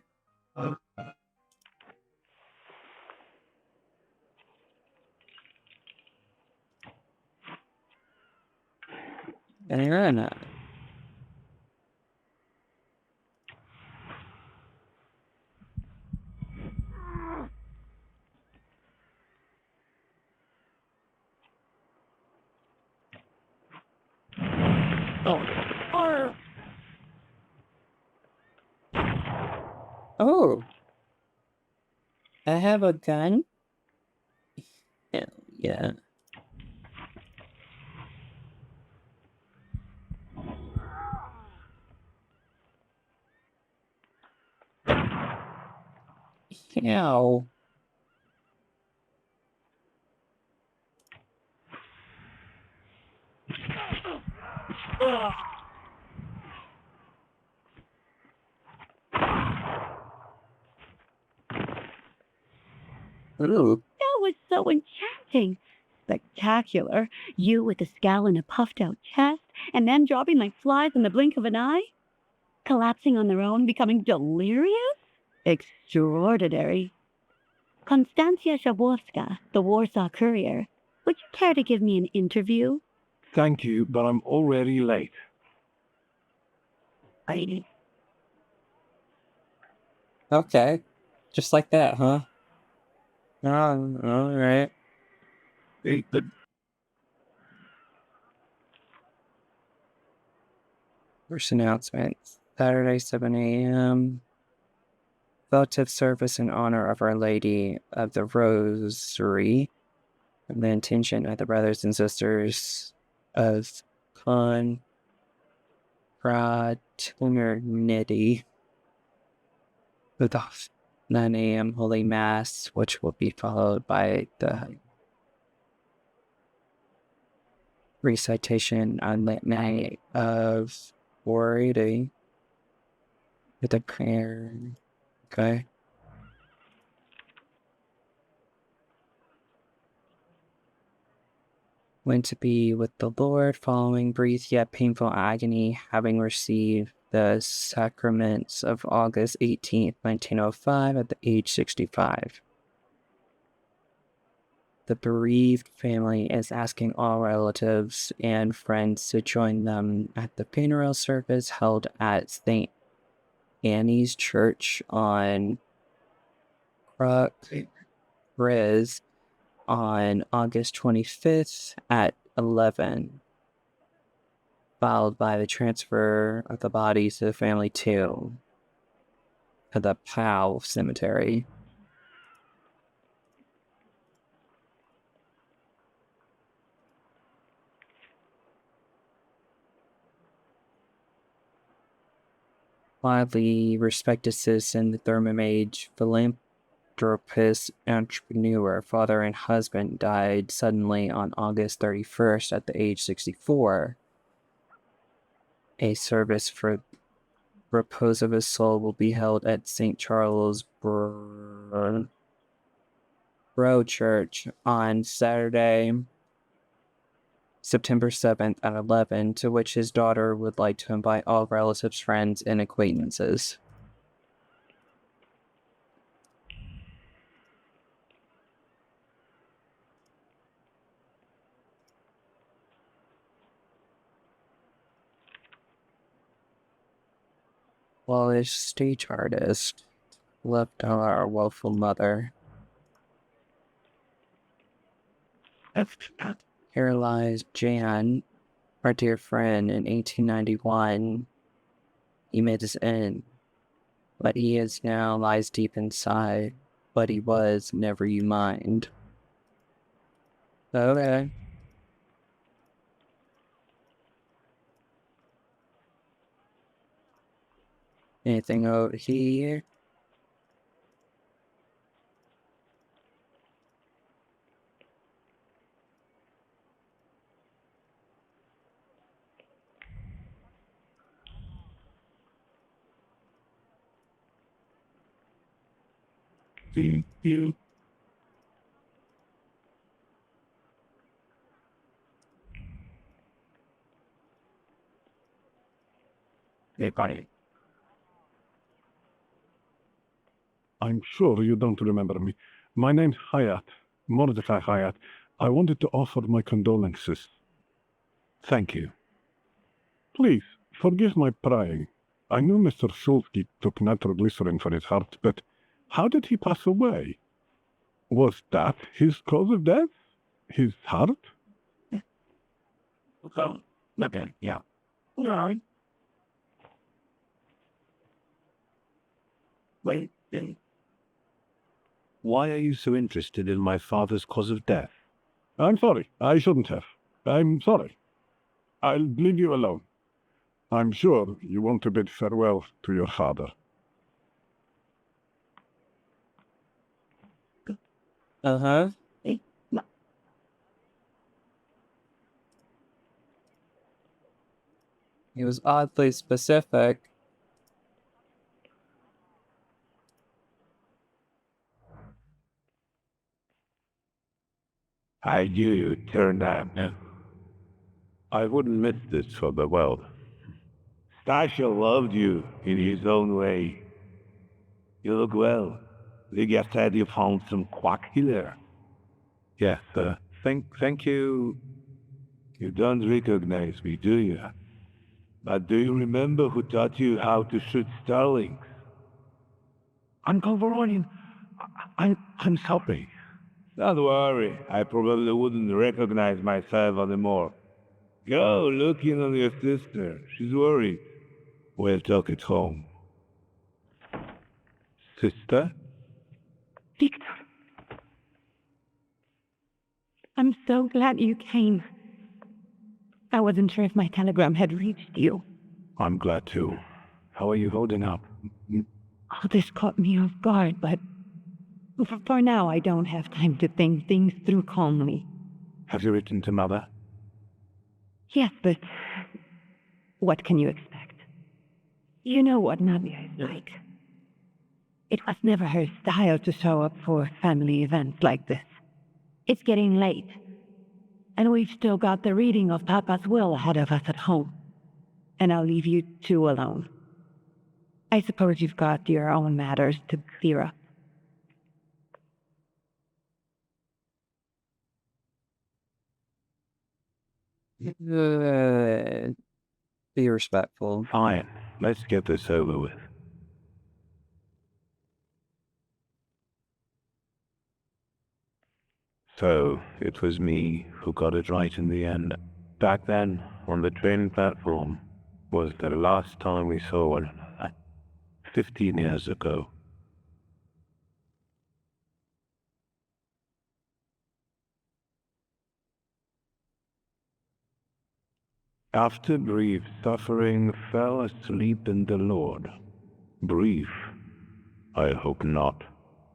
And you're in it. Oh. I have a gun? Hell yeah. Ow. Ooh. that was so enchanting. Spectacular. You with a scowl and a puffed out chest, and then dropping like flies in the blink of an eye? Collapsing on their own, becoming delirious? Extraordinary. Konstantia Shabowska, the Warsaw Courier. Would you care to give me an interview? thank you, but I'm already late. Okay. Just like that, huh? Oh, alright. First announcement. Saturday, 7 a.m. Votive service in honor of Our Lady of the Rosary. And the intention of the brothers and sisters of Confraternity. With off 9 a.m. Holy Mass, which will be followed by the recitation on that night of 480 with a prayer. Okay. Went to be with the Lord following brief yet painful agony, having received the sacraments of August 18th, 1905 at the age 65. The bereaved family is asking all relatives and friends to join them at the funeral service held at St. Annie's Church on Crook Ridge on August 25th at 11, followed by the transfer of the bodies to the family tomb to the Powell Cemetery. Widely respected citizen, the Thermomage philanthropist, entrepreneur, father, and husband died suddenly on August 31st at the age 64. A service for repose of his soul will be held at St. Charles Bro Church on Saturday, September 7th at 11, to which his daughter would like to invite all relatives, friends, and acquaintances. While his stage artist left our woeful mother, here lies Jan, our dear friend. In 1891, he made his end. What he is now lies deep inside. What he was, never you mind. Okay. Anything over here? You. Hey, buddy. I'm sure you don't remember me. My name's Hayat, Mordecai Hayat. I wanted to offer my condolences. Thank you. Please, forgive my prying. I knew Mr. Shulsky took nitroglycerin for his heart, but how did he pass away? Was that his cause of death? His heart? So, okay, yeah. All right. Wait. Why are you so interested in my father's cause of death? I'm sorry. I shouldn't have. I'm sorry. I'll leave you alone. I'm sure you want to bid farewell to your father. Uh-huh. Hey, He was oddly specific. I knew you'd turn up. I wouldn't miss this for the world. Stasha loved you in his own way. You look well. Lydia said you found some quack healer. Yes, thank you. You don't recognize me, do you? But do you remember who taught you how to shoot starlings? Uncle Voronin, I'm sorry. Don't worry, I probably wouldn't recognize myself anymore. Go look in on your sister. She's worried. We'll talk at home. Sister? Victor. I'm so glad you came. I wasn't sure if my telegram had reached you. I'm glad too. How are you holding up? Oh, this caught me off guard, but for now I don't have time to think things through calmly. Have you written to Mother? Yes, but what can you expect? You know what Nadia is like. It was never her style to show up for family events like this. It's getting late, and we've still got the reading of Papa's will ahead of us at home. And I'll leave you two alone. I suppose you've got your own matters to clear up. Be respectful. Fine. Let's get this over with. So, it was me who got it right in the end. Back then, on the train platform, was the last time we saw one another. 15 years ago. After brief suffering, fell asleep in the Lord. Brief? I hope not.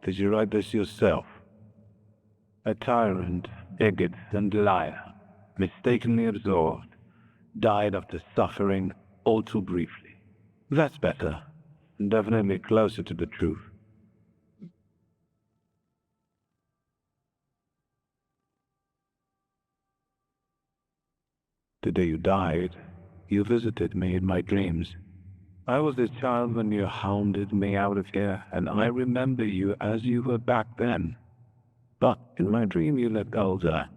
Did you write this yourself? A tyrant, bigot, and liar, mistakenly absorbed, died after suffering all too briefly. That's better. Definitely closer to the truth. The day you died, you visited me in my dreams. I was a child when you hounded me out of here, and I remember you as you were back then. But in my dream you looked older.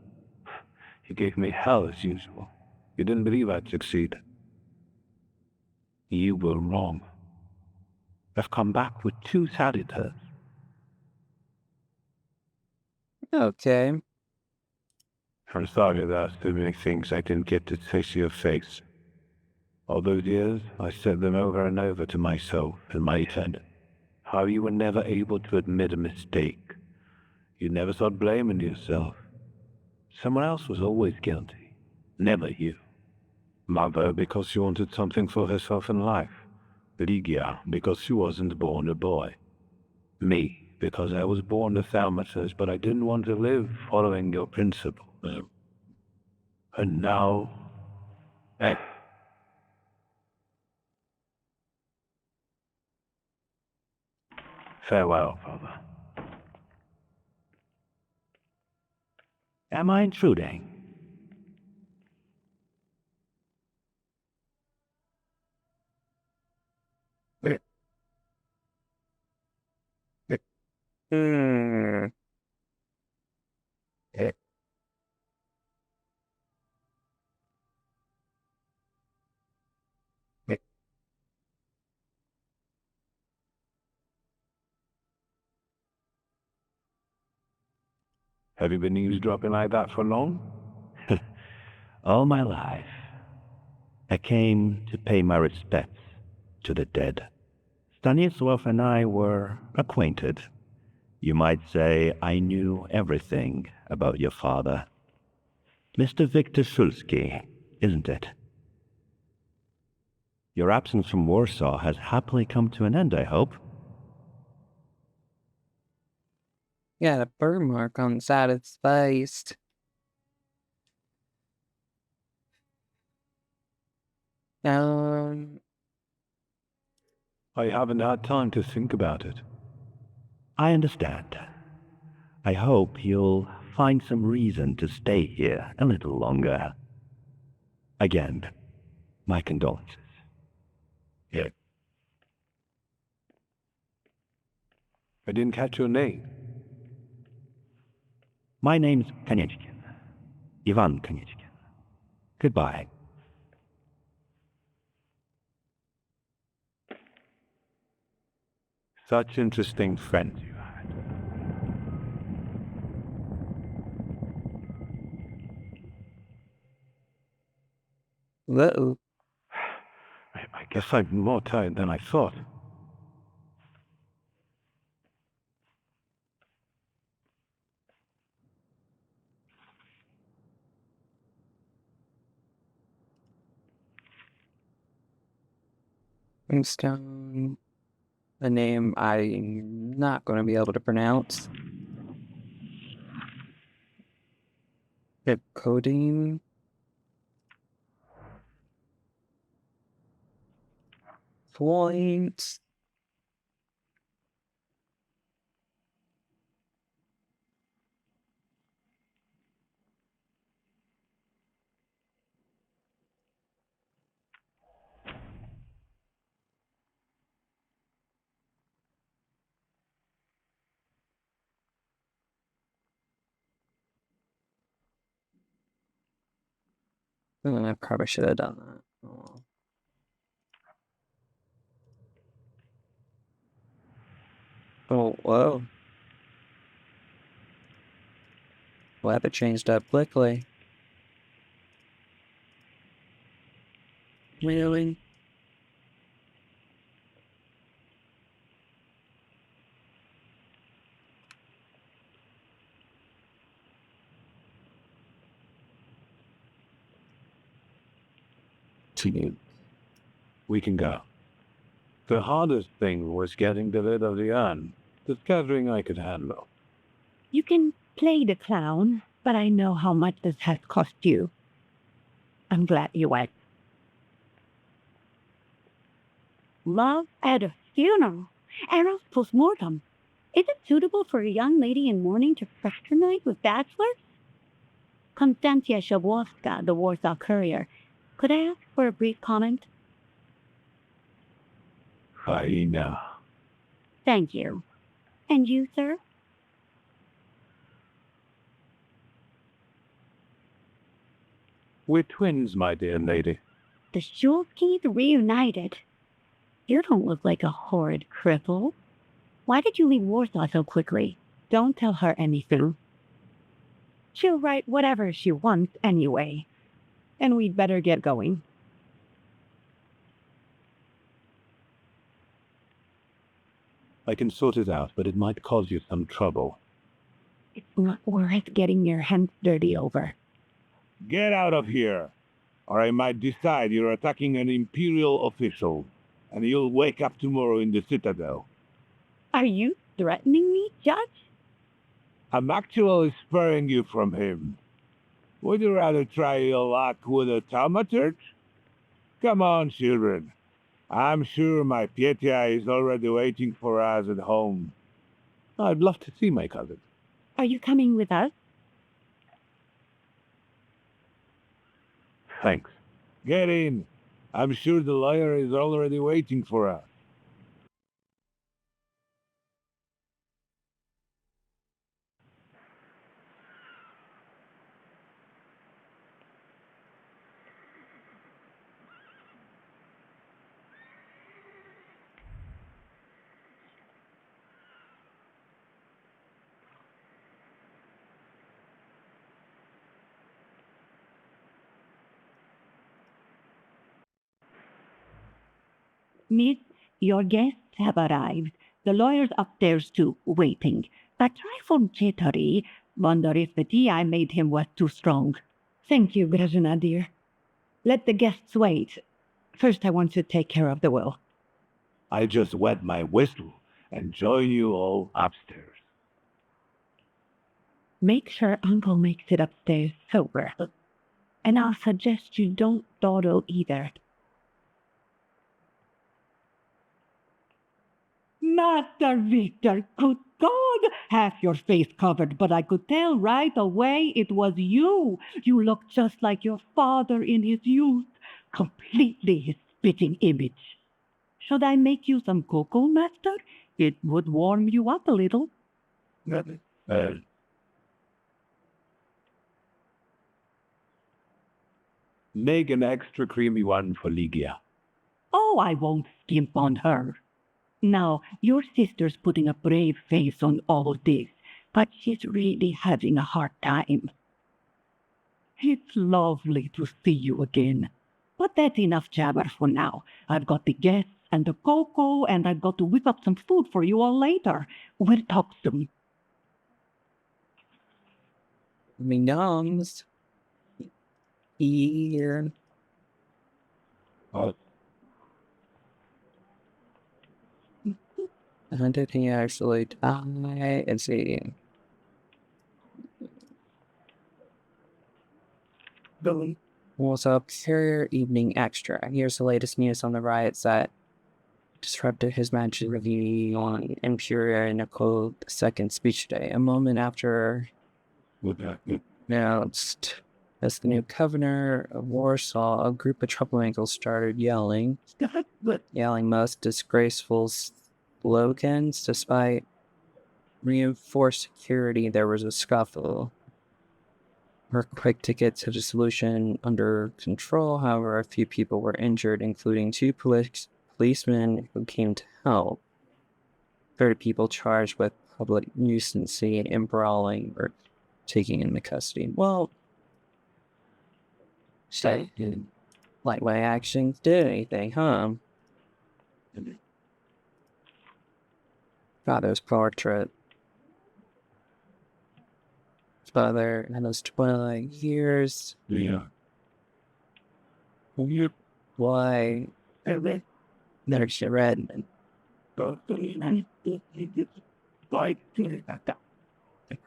You gave me hell as usual. You didn't believe I'd succeed. You were wrong. I've come back with 2 saluters. Okay. I'm sorry there's too many things I didn't get to say to your face. All those years, I said them over and over to myself in my head. How you were never able to admit a mistake. You never thought blaming yourself. Someone else was always guilty, never you. Mother because she wanted something for herself in life. Ligia because she wasn't born a boy. Me because I was born a Thaumaturge, but I didn't want to live following your principle. And now... Farewell, Father. Am I intruding? Hmm. Have you been eavesdropping like that for long? All my life. I came to pay my respects to the dead. Stanisław and I were acquainted. You might say I knew everything about your father. Mr. Victor Szulski, isn't it? Your absence from Warsaw has happily come to an end, I hope. Got a burn mark on the side of his face. I haven't had time to think about it. I understand. I hope you'll find some reason to stay here a little longer. Again, my condolences. Yeah. I didn't catch your name. My name's Konieczkin. Ivan Konieczkin. Goodbye. Such interesting friends you had. Whoa. I guess I'm more tired than I thought. Brimstone. A name I'm not going to be able to pronounce. Codeine. Points. I probably should have done that. Oh. Oh, whoa. Weather changed up quickly. Really? We can go. The hardest thing was getting the lid of the urn. The scattering I could handle. You can play the clown, but I know how much this has cost you. I'm glad you went. Love at a funeral. Eros postmortem. Is it suitable for a young lady in mourning to fraternize with bachelors? Konstantia Shabowska, the Warsaw Courier. Could I ask for a brief comment? Hyena. Thank you. And you, sir? We're twins, my dear lady. The Shulskis reunited. You don't look like a horrid cripple. Why did you leave Warsaw so quickly? Don't tell her anything. She'll write whatever she wants anyway. And we'd better get going. I can sort it out, but it might cause you some trouble. It's not worth getting your hands dirty over. Get out of here, or I might decide you're attacking an Imperial official, and you'll wake up tomorrow in the Citadel. Are you threatening me, Judge? I'm actually sparing you from him. Would you rather try your luck with a Thaumaturge? Come on, children. I'm sure my Pietia is already waiting for us at home. I'd love to see my cousin. Are you coming with us? Thanks. Get in. I'm sure the lawyer is already waiting for us. Miss, your guests have arrived. The lawyer's upstairs too, waiting. A trifle jittery. Wonder if the tea I made him was too strong. Thank you, Grażyna dear. Let the guests wait. First I want to take care of the will. I just wet my whistle and join you all upstairs. Make sure Uncle makes it upstairs sober. And I'll suggest you don't dawdle either. Master Victor, good God! Half your face covered, but I could tell right away it was you. You looked just like your father in his youth. Completely his spitting image. Should I make you some cocoa, Master? It would warm you up a little. Make an extra creamy one for Ligia. Oh, I won't skimp on her. Now, your sister's putting a brave face on all this, but she's really having a hard time. It's lovely to see you again. But that's enough jabber for now. I've got the guests and the cocoa, and I've got to whip up some food for you all later. We'll talk soon. McDonald's here. How did he actually die? Let's see. What's up? Courier Evening Extra. Here's the latest news on the riots that disrupted His Majesty's review on Imperial Nicole II's speech today. A moment after announced as the new governor of Warsaw, a group of troublemakers started yelling most disgraceful slogans. Despite reinforced security, there was a scuffle. Were quick to get to the solution under control. However, a few people were injured, including two policemen who came to help. 30 people charged with public nuisance and brawling were taken into custody. Well, so lightweight actions did anything, huh? Father's portrait. Father in those 20 years. Yeah. Why? There's your red. The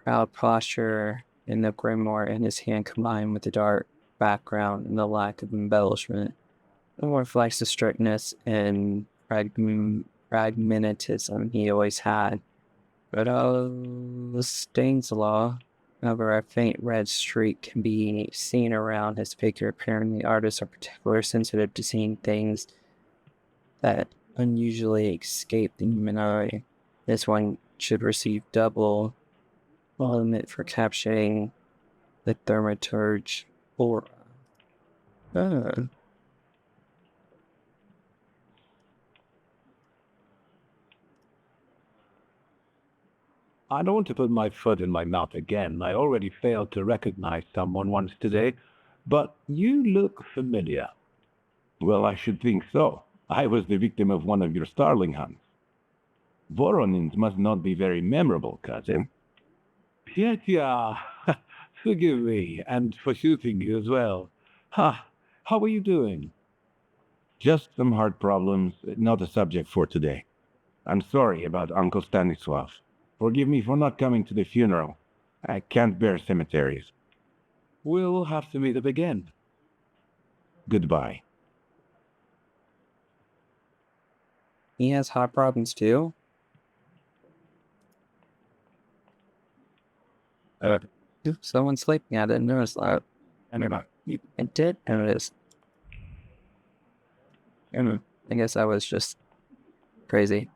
proud posture in the grimoire in his hand combined with the dark background and the lack of embellishment. It reflects the strictness and pragmatism he always had. But Stainslaw, over a faint red streak can be seen around his figure. Apparently, artists are particularly sensitive to seeing things that unusually escape the human eye. This one should receive double limit for capturing the Thaumaturge aura. I don't want to put my foot in my mouth again. I already failed to recognize someone once today, but you look familiar. Well, I should think so. I was the victim of one of your starling hunts. Voronins must not be very memorable, cousin. Pietia, forgive me, and for shooting you as well. Ha, how are you doing? Just some heart problems, not a subject for today. I'm sorry about Uncle Stanislav. Forgive me for not coming to the funeral. I can't bear cemeteries. We'll have to meet up again. Goodbye. He has heart problems too. Someone's sleeping. I didn't notice that. I did notice. I guess I was just crazy.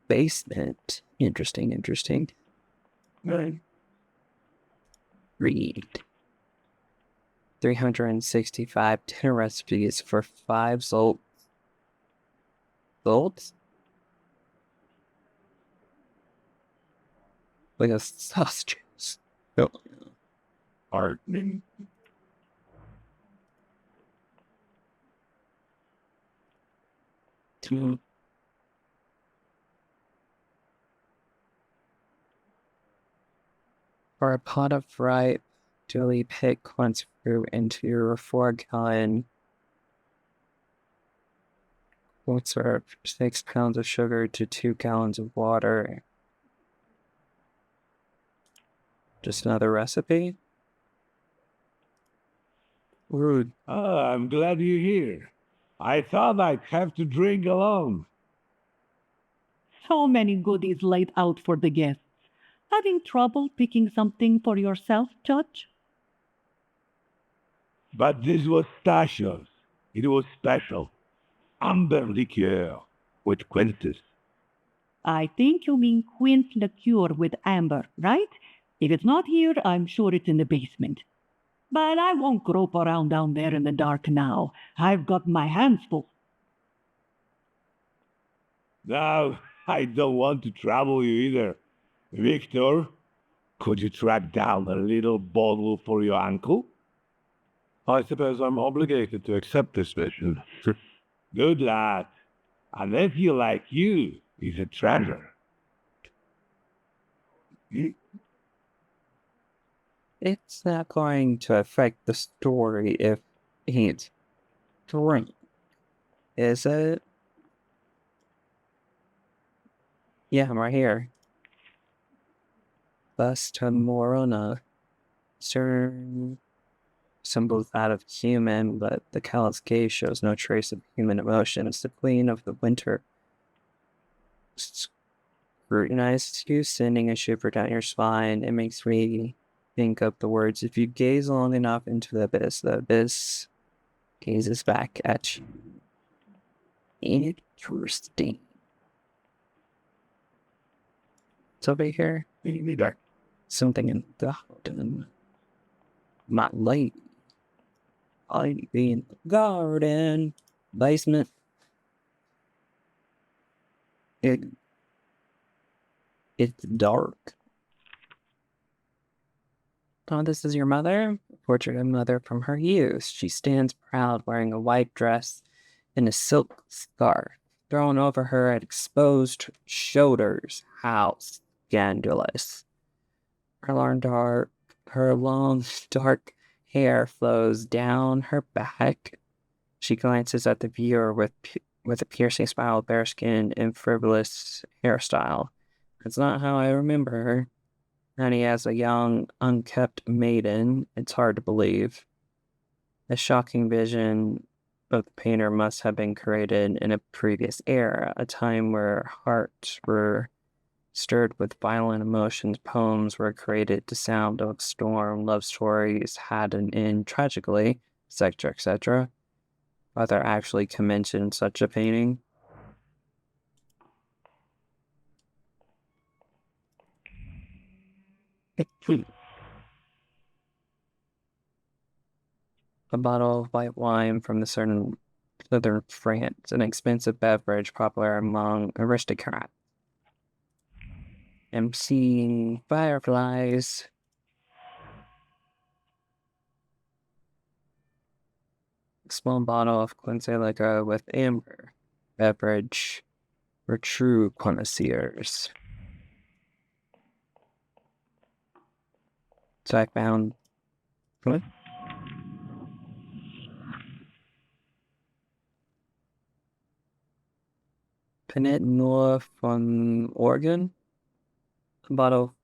Basement. Interesting. Read. 365 dinner recipes for 5 souls. Souls? Like a sausages. Oh. Art. For a pot of ripe, duly picked quince fruit into your 4-gallon syrup, 6 pounds of sugar to 2 gallons of water. Just another recipe? Rude. I'm glad you're here. I thought I'd have to drink alone. So many goodies laid out for the guests. Having trouble picking something for yourself, Judge? But this was Stashio's. It was special. Amber liqueur with quinces. I think you mean quince liqueur with amber, right? If it's not here, I'm sure it's in the basement. But I won't grope around down there in the dark now. I've got my hands full. No, I don't want to trouble you either. Victor, could you track down a little bottle for your uncle? I suppose I'm obligated to accept this mission. Good lad. A nephew like you is a treasure. It's not going to affect the story if he's drunk, is it? Yeah, I'm right here. Busta Morona. Certain symbols that of human, but the callous gaze shows no trace of human emotion. It's the queen of the winter. Scrutinized you, sending a shiver down your spine. It makes me think of the words, if you gaze long enough into the abyss gazes back at you. Interesting. It's over here. Something in the garden. My lady. I'd be in the garden. Basement. It's dark. Oh, this is your mother? Portrait of mother from her youth. She stands proud, wearing a white dress and a silk scarf thrown over her at exposed shoulders. How scandalous. Her long, dark hair flows down her back. She glances at the viewer with a piercing smile, bare skin, and frivolous hairstyle. That's not how I remember her. Honey, as a young, unkept maiden, it's hard to believe. A shocking vision of the painter must have been created in a previous era, a time where hearts were stirred with violent emotions, poems were created to sound of storm, love stories had an end tragically, etc., etc. Father actually commissioned such a painting. A bottle of white wine from the southern France, an expensive beverage popular among aristocrats. I'm seeing fireflies. A small bottle of Quince liquor with amber. Beverage for true connoisseurs. So I found what? Pinot Noir from Oregon. A bottle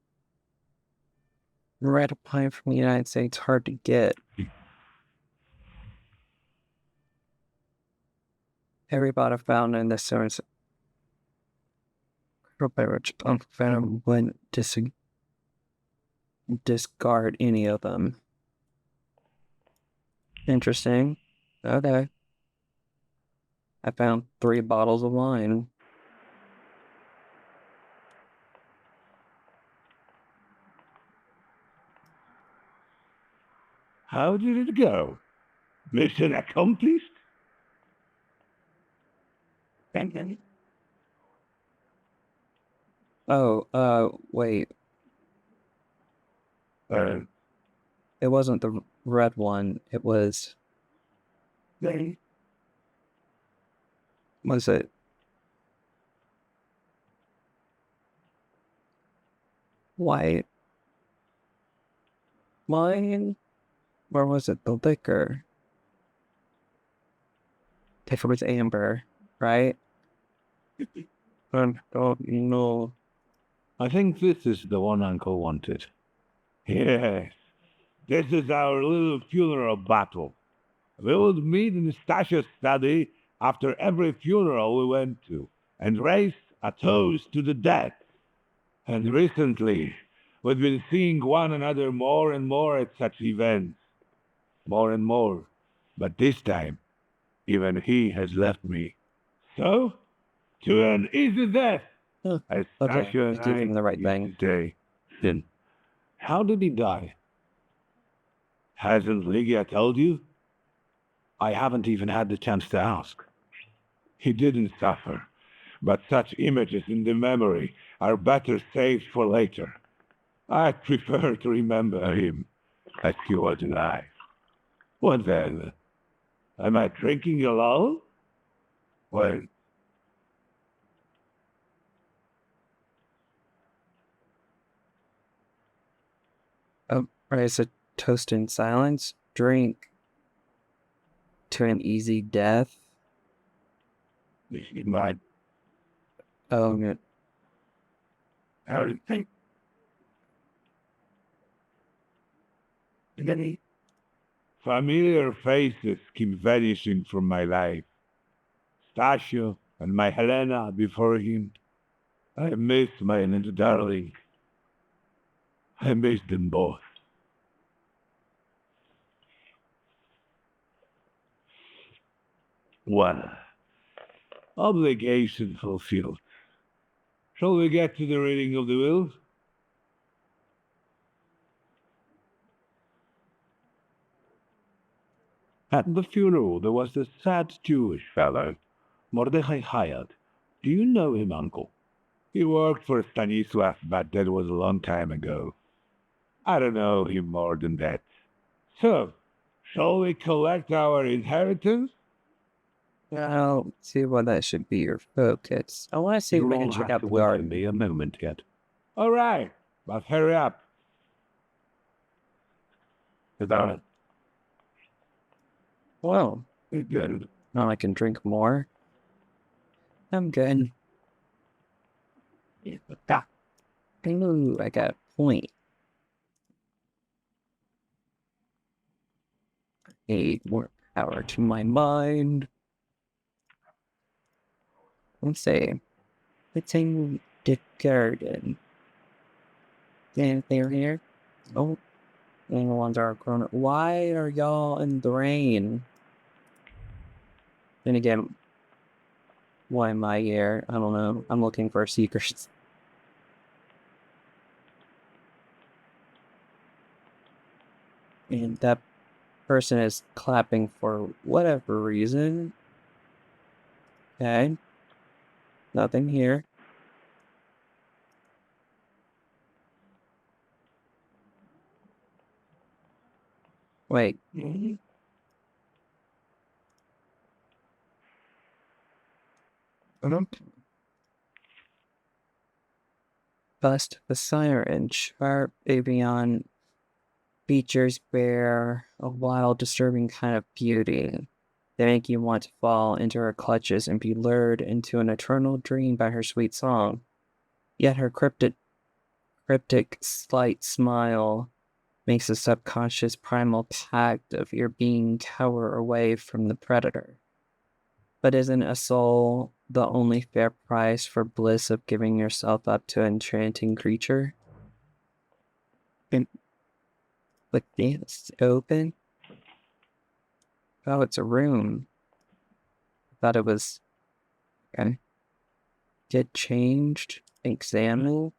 of red wine from the United States, hard to get. Every bottle found in this source beverage unfound wouldn't discard any of them. Interesting. Okay. I found 3 bottles of wine. How did it go? Mission accomplished? Oh, wait. Uh, It wasn't the red one. It was it? White wine? Or was it the liquor? If it was amber, right? I don't know. I think this is the one Uncle wanted. Yes, this is our little funeral battle. We would meet in Stasia's study after every funeral we went to and raise a toast to the dead. And recently, we've been seeing one another more and more at such events. More and more. But this time, even he has left me. So, to an easy death, Huh. as Okay, Stasia I and gave I him the right used thing. to say. Then, how did he die? Hasn't Lygia told you? I haven't even had the chance to ask. He didn't suffer, but such images in the memory are better saved for later. I prefer to remember him as he was alive. What then? Am I drinking alone? Well, Raise a toast in silence. Drink to an easy death. he might. Oh, no. How do you think? Familiar faces keep vanishing from my life. Stasio and my Helena before him. I miss my little darling. I miss them both. Well, obligation fulfilled. Shall we get to the reading of the will? At the funeral, there was this sad Jewish fellow, Mordechai Hayat. Do you know him, Uncle? He worked for Stanisław, but that was a long time ago. I don't know him more than that. So, shall we collect our inheritance? I'll see why that should be your focus. I want to see if we can check out the garden. Me a moment yet. All right, but hurry up. Well, Good. now I can drink more. I'm good. Ooh, I got a point. 8 more Power to my mind. Let's see. It's in the garden. Anything here? Oh, the ones are grown. Why are y'all in the rain? Then again, why am I here? I don't know. I'm looking for secrets. And that person is clapping for whatever reason. Okay. Nothing here. Wait. Bust the siren. Sharp avian features bear a wild, disturbing kind of beauty. They make you want to fall into her clutches and be lured into an eternal dream by her sweet song. Yet her cryptic, slight smile makes a subconscious primal pact of your being cower away from the predator. But isn't a soul the only fair price for bliss of giving yourself up to an enchanting creature? But it's open. Oh, it's a room. I thought it was okay. Get changed. Examine.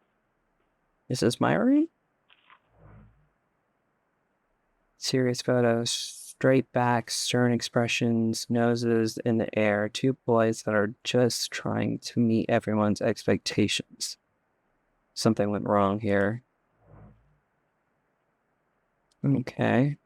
Is this my room? Serious photos, straight backs, stern expressions, noses in the air. Two boys that are just trying to meet everyone's expectations. Something went wrong here. Okay.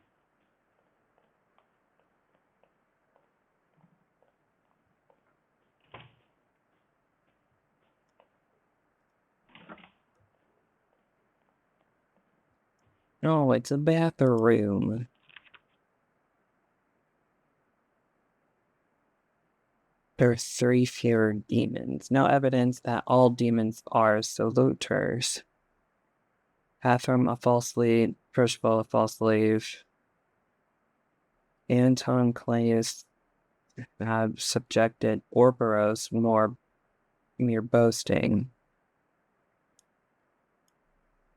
Oh, it's a bathroom. There are 3 fewer demons. No evidence that all demons are saluters. Bathroom, a false lead. Percival, a false leave. Anton Claes have subjected Orboros more mere boasting.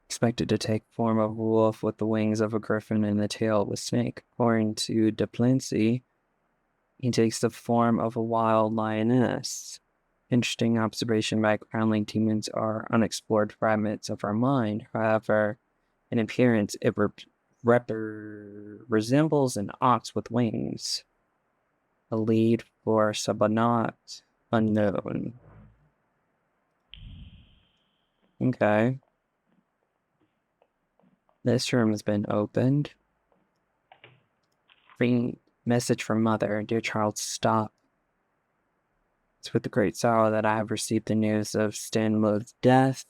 Expected to take form of a wolf with the wings of a griffin and the tail of a snake. According to De Plancy, he takes the form of a wild lioness. Interesting observation. Backgrounding demons are unexplored fragments of our mind. However, in appearance, it resembles an ox with wings. A lead for Sabanat unknown. Okay. This room has been opened. Free message from mother. Dear child, stop. It's with great sorrow that I have received the news of Stanley's death.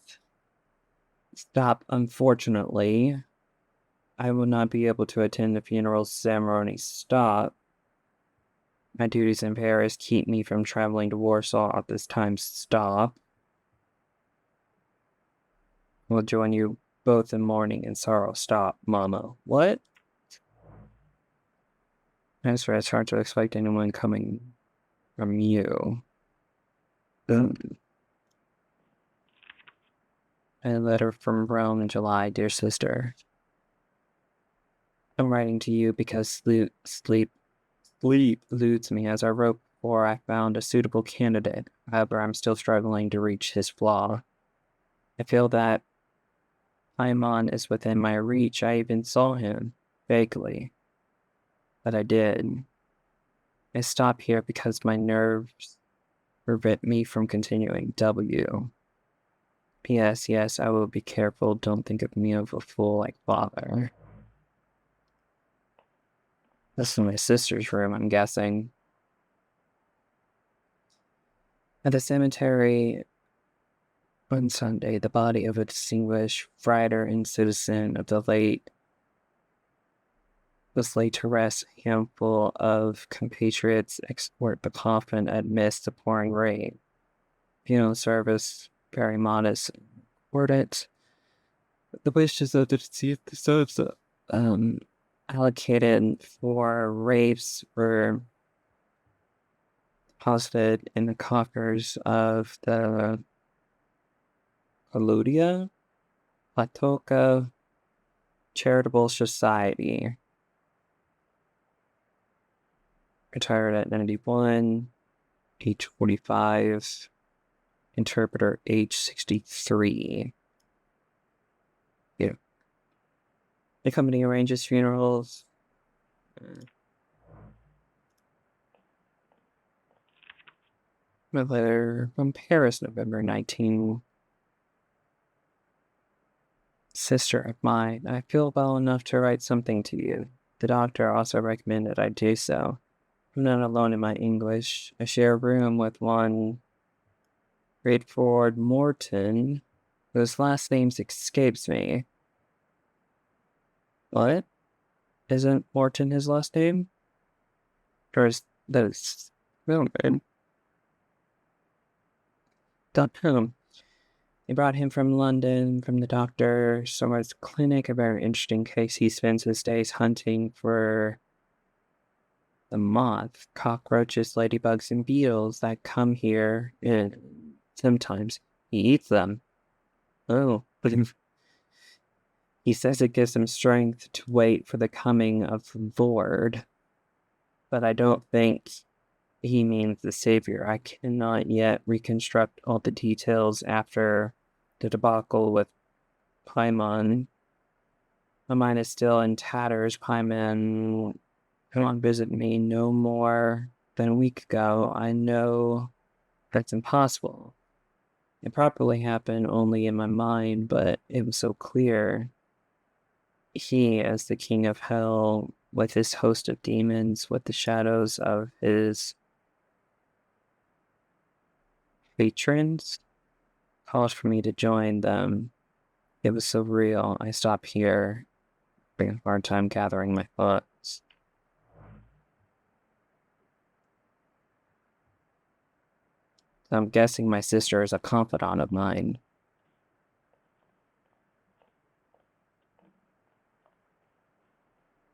Stop, unfortunately. I will not be able to attend the funeral ceremony. Stop. My duties in Paris keep me from traveling to Warsaw at this time. Stop. We'll join you both in mourning and sorrow. Stop, Mama. What? I swear it's hard to expect anyone coming from you. A letter from Rome in July. Dear sister, I'm writing to you because sleep eludes me. As I wrote before, I found a suitable candidate. However, I'm still struggling to reach his flaw. I feel that Paimon is within my reach. I even saw him, vaguely. But I did. I stop here because my nerves prevent me from continuing. W. P.S. Yes, I will be careful. Don't think of me as a fool like father. This is my sister's room, I'm guessing. At the cemetery on Sunday, the body of a distinguished writer and citizen of the late was laid to rest. A handful of compatriots escort the coffin amidst the pouring rain. Funeral service, very modest, important. The wishes of the deceased deserves allocated for rapes were deposited in the coffers of the Aludia Platoka Charitable Society. Retired at 91, age 45, interpreter age 63. Yeah. The company arranges funerals. A letter from Paris, November 19. Sister of mine, I feel well enough to write something to you. The doctor also recommended I do so. I'm not alone in my English. I share a room with one Redford Morton, whose last name escapes me. What? Isn't Morton his last name? Or is that his middle name? .com. They brought him from London, from the doctor, Somer's clinic, a very interesting case. He spends his days hunting for the moth, cockroaches, ladybugs, and beetles that come here, and sometimes he eats them. Oh, but he says it gives him strength to wait for the coming of the Lord. But I don't think he means the Savior. I cannot yet reconstruct all the details after the debacle with Paimon. My mind is still in tatters. Paimon come on visit me no more than a week ago. I know that's impossible. It probably happened only in my mind, but it was so clear. He, as the king of hell, with his host of demons, with the shadows of his patrons, calls for me to join them. It was so real. I stopped here, having a hard time gathering my thoughts. I'm guessing my sister is a confidant of mine.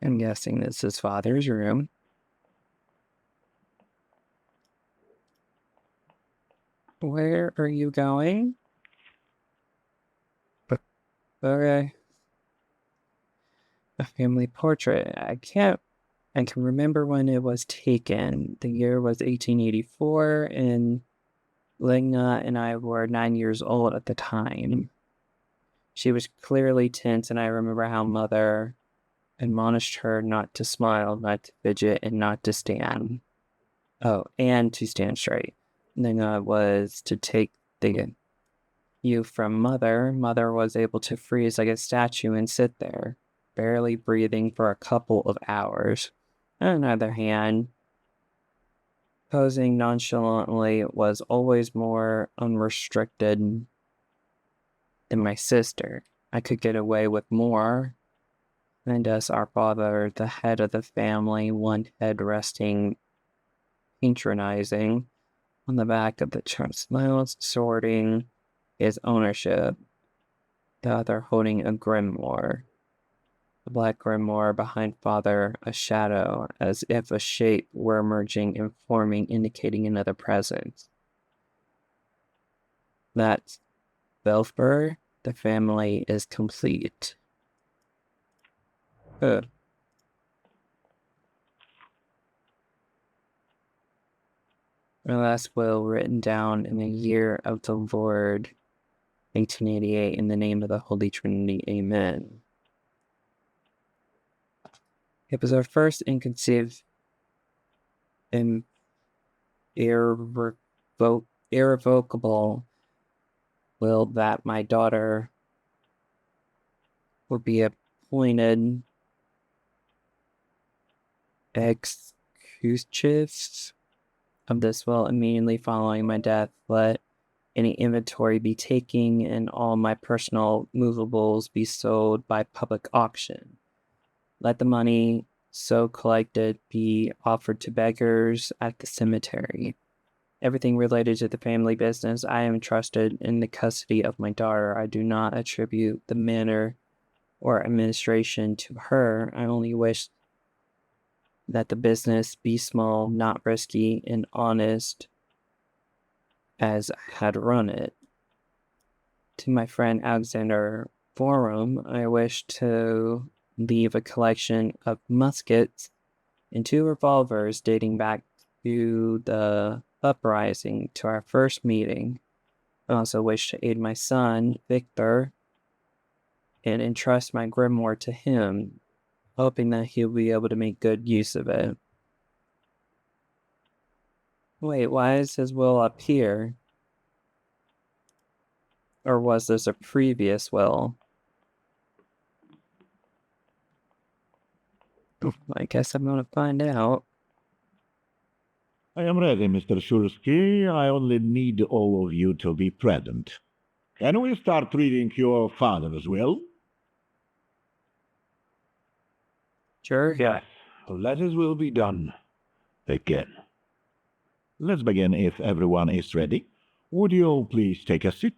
I'm guessing this is father's room. Where are you going? Okay. A family portrait. I can remember when it was taken. The year was 1884, and Ligna and I were 9 years old at the time. She was clearly tense, and I remember how Mother admonished her not to smile, not to fidget, and not to stand. Oh, and to stand straight. Ligna was to take the you from Mother. Mother was able to freeze like a statue and sit there, barely breathing for a couple of hours. On the other hand, posing nonchalantly was always more unrestricted than my sister. I could get away with more. And as our father, the head of the family, one head resting patronizing on the back of the chart, smiles, sorting his ownership, the other holding a grimoire. The black grimoire behind father, a shadow, as if a shape were emerging and forming, indicating another presence. That's Belfur. The family is complete. My last will written down in the year of the Lord, 1888, in the name of the Holy Trinity. Amen. It was our first inconceived and irrevocable will that my daughter would be appointed executrix of this will immediately following my death. Let any inventory be taken and all my personal movables be sold by public auction. Let the money so collected be offered to beggars at the cemetery. Everything related to the family business I am entrusted in the custody of my daughter. I do not attribute the manner or administration to her. I only wish that the business be small, not risky, and honest as I had run it. To my friend Alexander Forum, I wish to leave a collection of muskets and 2 revolvers dating back to the uprising to our first meeting. I also wish to aid my son, Victor, and entrust my grimoire to him, hoping that he'll be able to make good use of it. Wait, why is his will up here? Or was this a previous will? I guess I'm gonna find out. I am ready, Mr. Shulsky. I only need all of you to be present. Can we start reading your father's will? Sure. Yes, let his will be done. Begin. Let's begin if everyone is ready. Would you all please take a seat?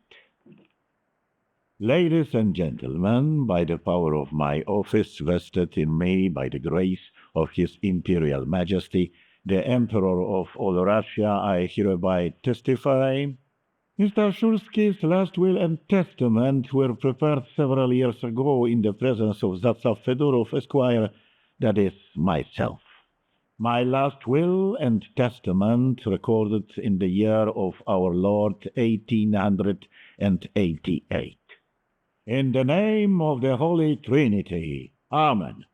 Ladies and gentlemen, by the power of my office vested in me by the grace of His Imperial Majesty, the Emperor of all Russia, I hereby testify. Mr. Shulsky's last will and testament were prepared several years ago in the presence of Zaslav Fedorov, Esquire, that is, myself. My last will and testament recorded in the year of our Lord 1888. In the name of the Holy Trinity. Amen.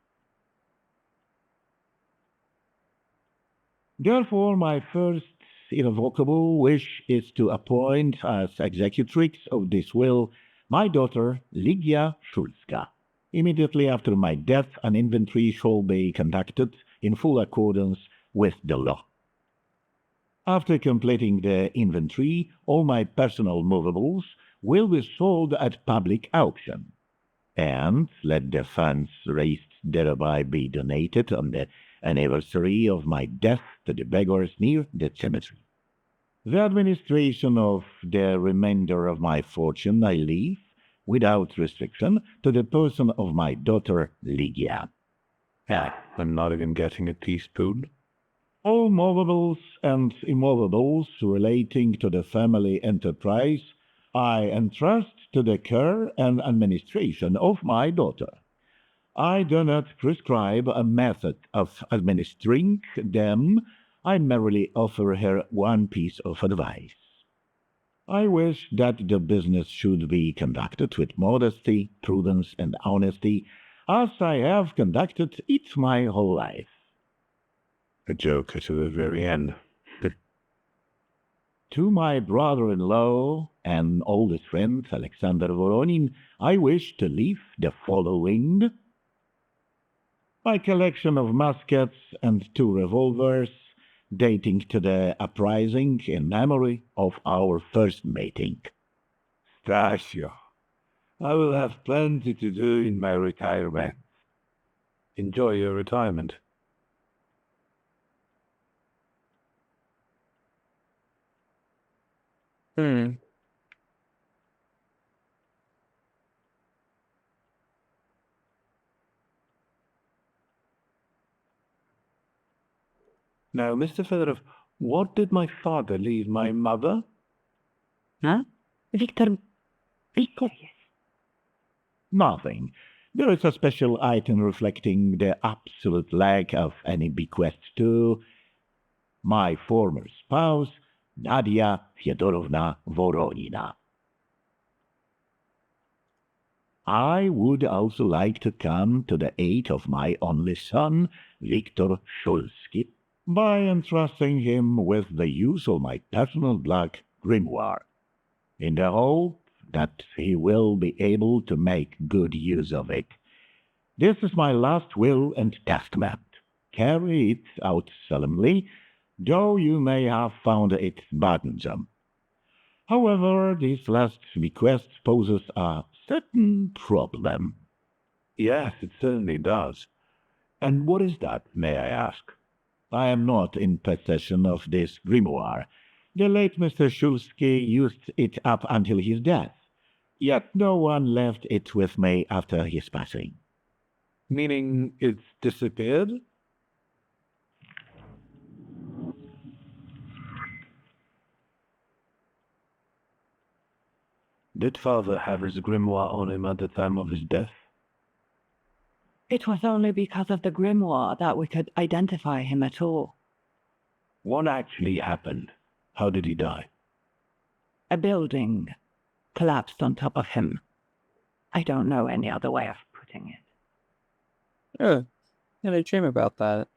Therefore, my first irrevocable wish is to appoint as executrix of this will my daughter Lydia Shulska. Immediately after my death, an inventory shall be conducted in full accordance with the law. After completing the inventory, all my personal movables will be sold at public auction, and let the funds raised thereby be donated on the anniversary of my death to the beggars near the cemetery. The administration of the remainder of my fortune I leave, without restriction, to the person of my daughter Lydia. I'm not even getting a teaspoon. All movables and immovables relating to the family enterprise I entrust to the care and administration of my daughter. I do not prescribe a method of administering them. I merely offer her one piece of advice. I wish that the business should be conducted with modesty, prudence, and honesty, as I have conducted it my whole life. A joke to the very end. To my brother-in-law and oldest friend, Alexander Voronin, I wish to leave the following: my collection of muskets and 2 revolvers, dating to the uprising in memory of our first meeting. Stasio, I will have plenty to do in my retirement. Enjoy your retirement. Now, Mr. Fedorov, what did my father leave my mother? Huh? Victor, be serious. Nothing. There is a special item reflecting the absolute lack of any bequest to my former spouse, Nadia Fyodorovna Voronina. I would also like to come to the aid of my only son, Viktor Shulsky, by entrusting him with the use of my personal black grimoire, in the hope that he will be able to make good use of it. This is my last will and testament. Carry it out solemnly, though you may have found it burdensome. However, this last bequest poses a certain problem. Yes, it certainly does. And what is that, may I ask? I am not in possession of this grimoire. The late Mr. Shulsky used it up until his death. Yet no one left it with me after his passing. Meaning it's disappeared? Did father have his grimoire on him at the time of his death? It was only because of the grimoire that we could identify him at all. What actually happened? How did he die? A building collapsed on top of him. I don't know any other way of putting it. Yeah, I had a dream about that.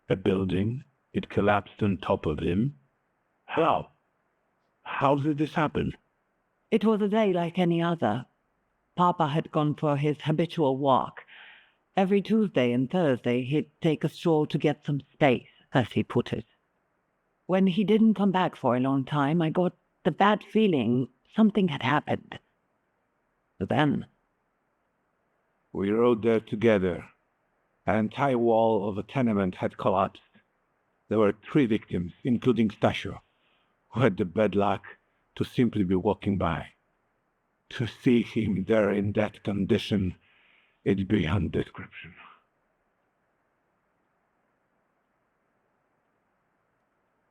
A building? It collapsed on top of him? How? How did this happen? It was a day like any other. Papa had gone for his habitual walk. Every Tuesday and Thursday he'd take a stroll to get some space, as he put it. When he didn't come back for a long time, I got the bad feeling something had happened. Then, We rode there together. An entire wall of a tenement had collapsed. There were 3 victims, including Stasio, who had the bad luck to simply be walking by. To see him there in that condition, it's beyond description.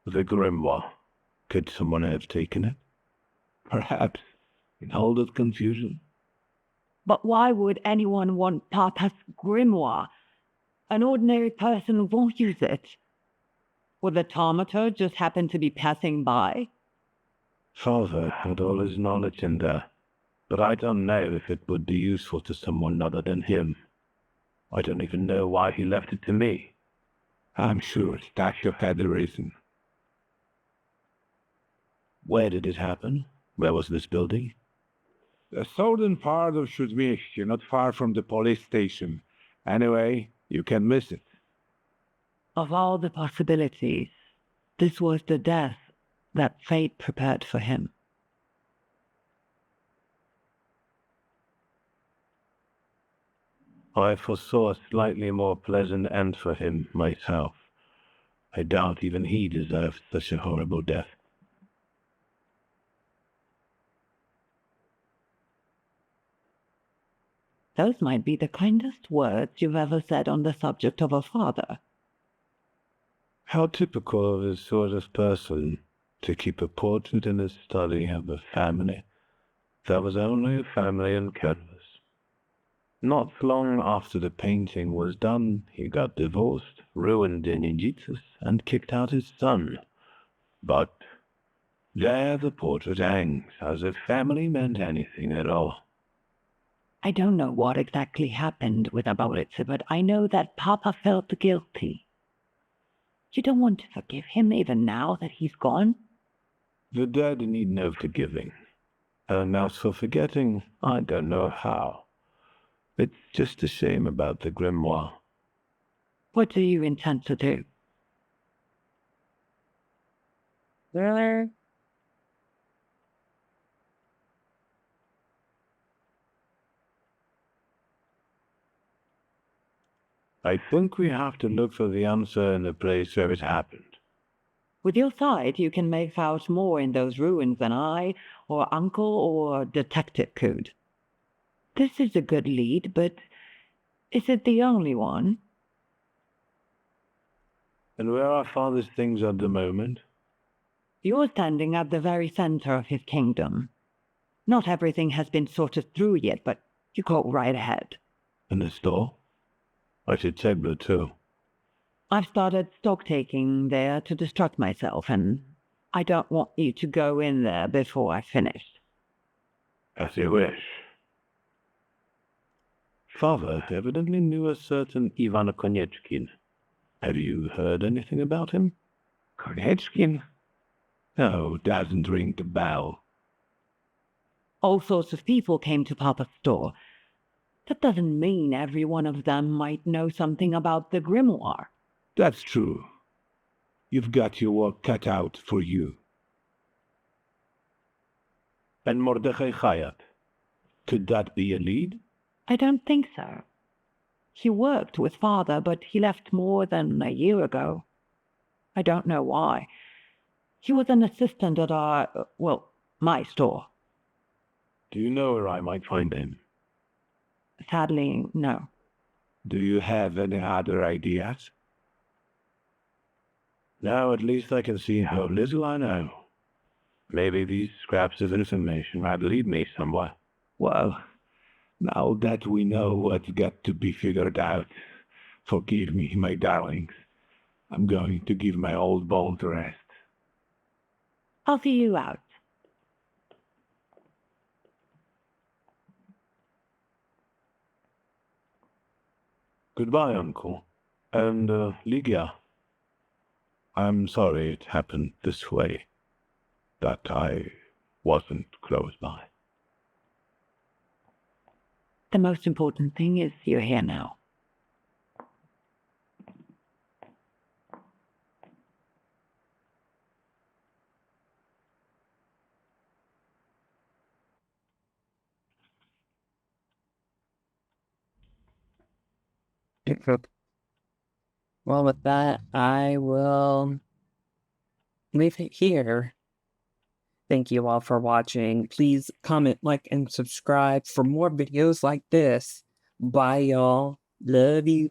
The grimoire. Could someone have taken it? Perhaps, in all that confusion. but why would anyone want Papa's grimoire? An ordinary person won't use it. Would the Thaumaturge just happen to be passing by? Father had all his knowledge in there, but I don't know if it would be useful to someone other than him. I don't even know why he left it to me. I'm sure Stasio had a reason. Where did it happen? Where was this building? The southern part of Śródmieście, not far from the police station. Anyway, you can miss it. Of all the possibilities, this was the death that fate prepared for him. I foresaw a slightly more pleasant end for him myself. I doubt even he deserved such a horrible death. Those might be the kindest words you've ever said on the subject of a father. How typical of this sort of person to keep a portrait in his study of a family that was only a family in canvas. Not long after the painting was done, he got divorced, ruined Ninjitsus, and kicked out his son. But there the portrait hangs, as if family meant anything at all. I don't know what exactly happened with Aboritsa, but I know that Papa felt guilty. You don't want to forgive him even now that he's gone? The dead need no forgiving. And as for forgetting, I don't know how. It's just a shame about the grimoire. What do you intend to do? Really? I think we have to look for the answer in the place where it happened. With your sight, you can make out more in those ruins than I, or Uncle, or Detective could. This is a good lead, but is it the only one? And where are father's things at the moment? You're standing at the very center of his kingdom. Not everything has been sorted through yet, but you go right ahead. In the store? I should table too. I've started stock-taking there to distract myself, and I don't want you to go in there before I finish. As you wish. Father evidently knew a certain Ivan Konechkin. Have you heard anything about him? Konechkin? No, doesn't ring the bell. All sorts of people came to Papa's store. That doesn't mean every one of them might know something about the grimoire. That's true. You've got your work cut out for you. And Mordechai Chayat. Could that be a lead? I don't think so. He worked with Father, but he left more than a year ago. I don't know why. He was an assistant at my store. Do you know where I might find him? Sadly, no. Do you have any other ideas? Now at least I can see how little I know. Maybe these scraps of information might lead me somewhere. Well, now that we know what's got to be figured out, forgive me, my darlings. I'm going to give my old bones a rest. I'll see you out. Goodbye, Uncle. And, Ligia. I'm sorry it happened this way. That I wasn't close by. The most important thing is you're here now. Well, with that, I will leave it here. Thank you all for watching. Please comment, like, and subscribe for more videos like this. Bye, y'all. Love you.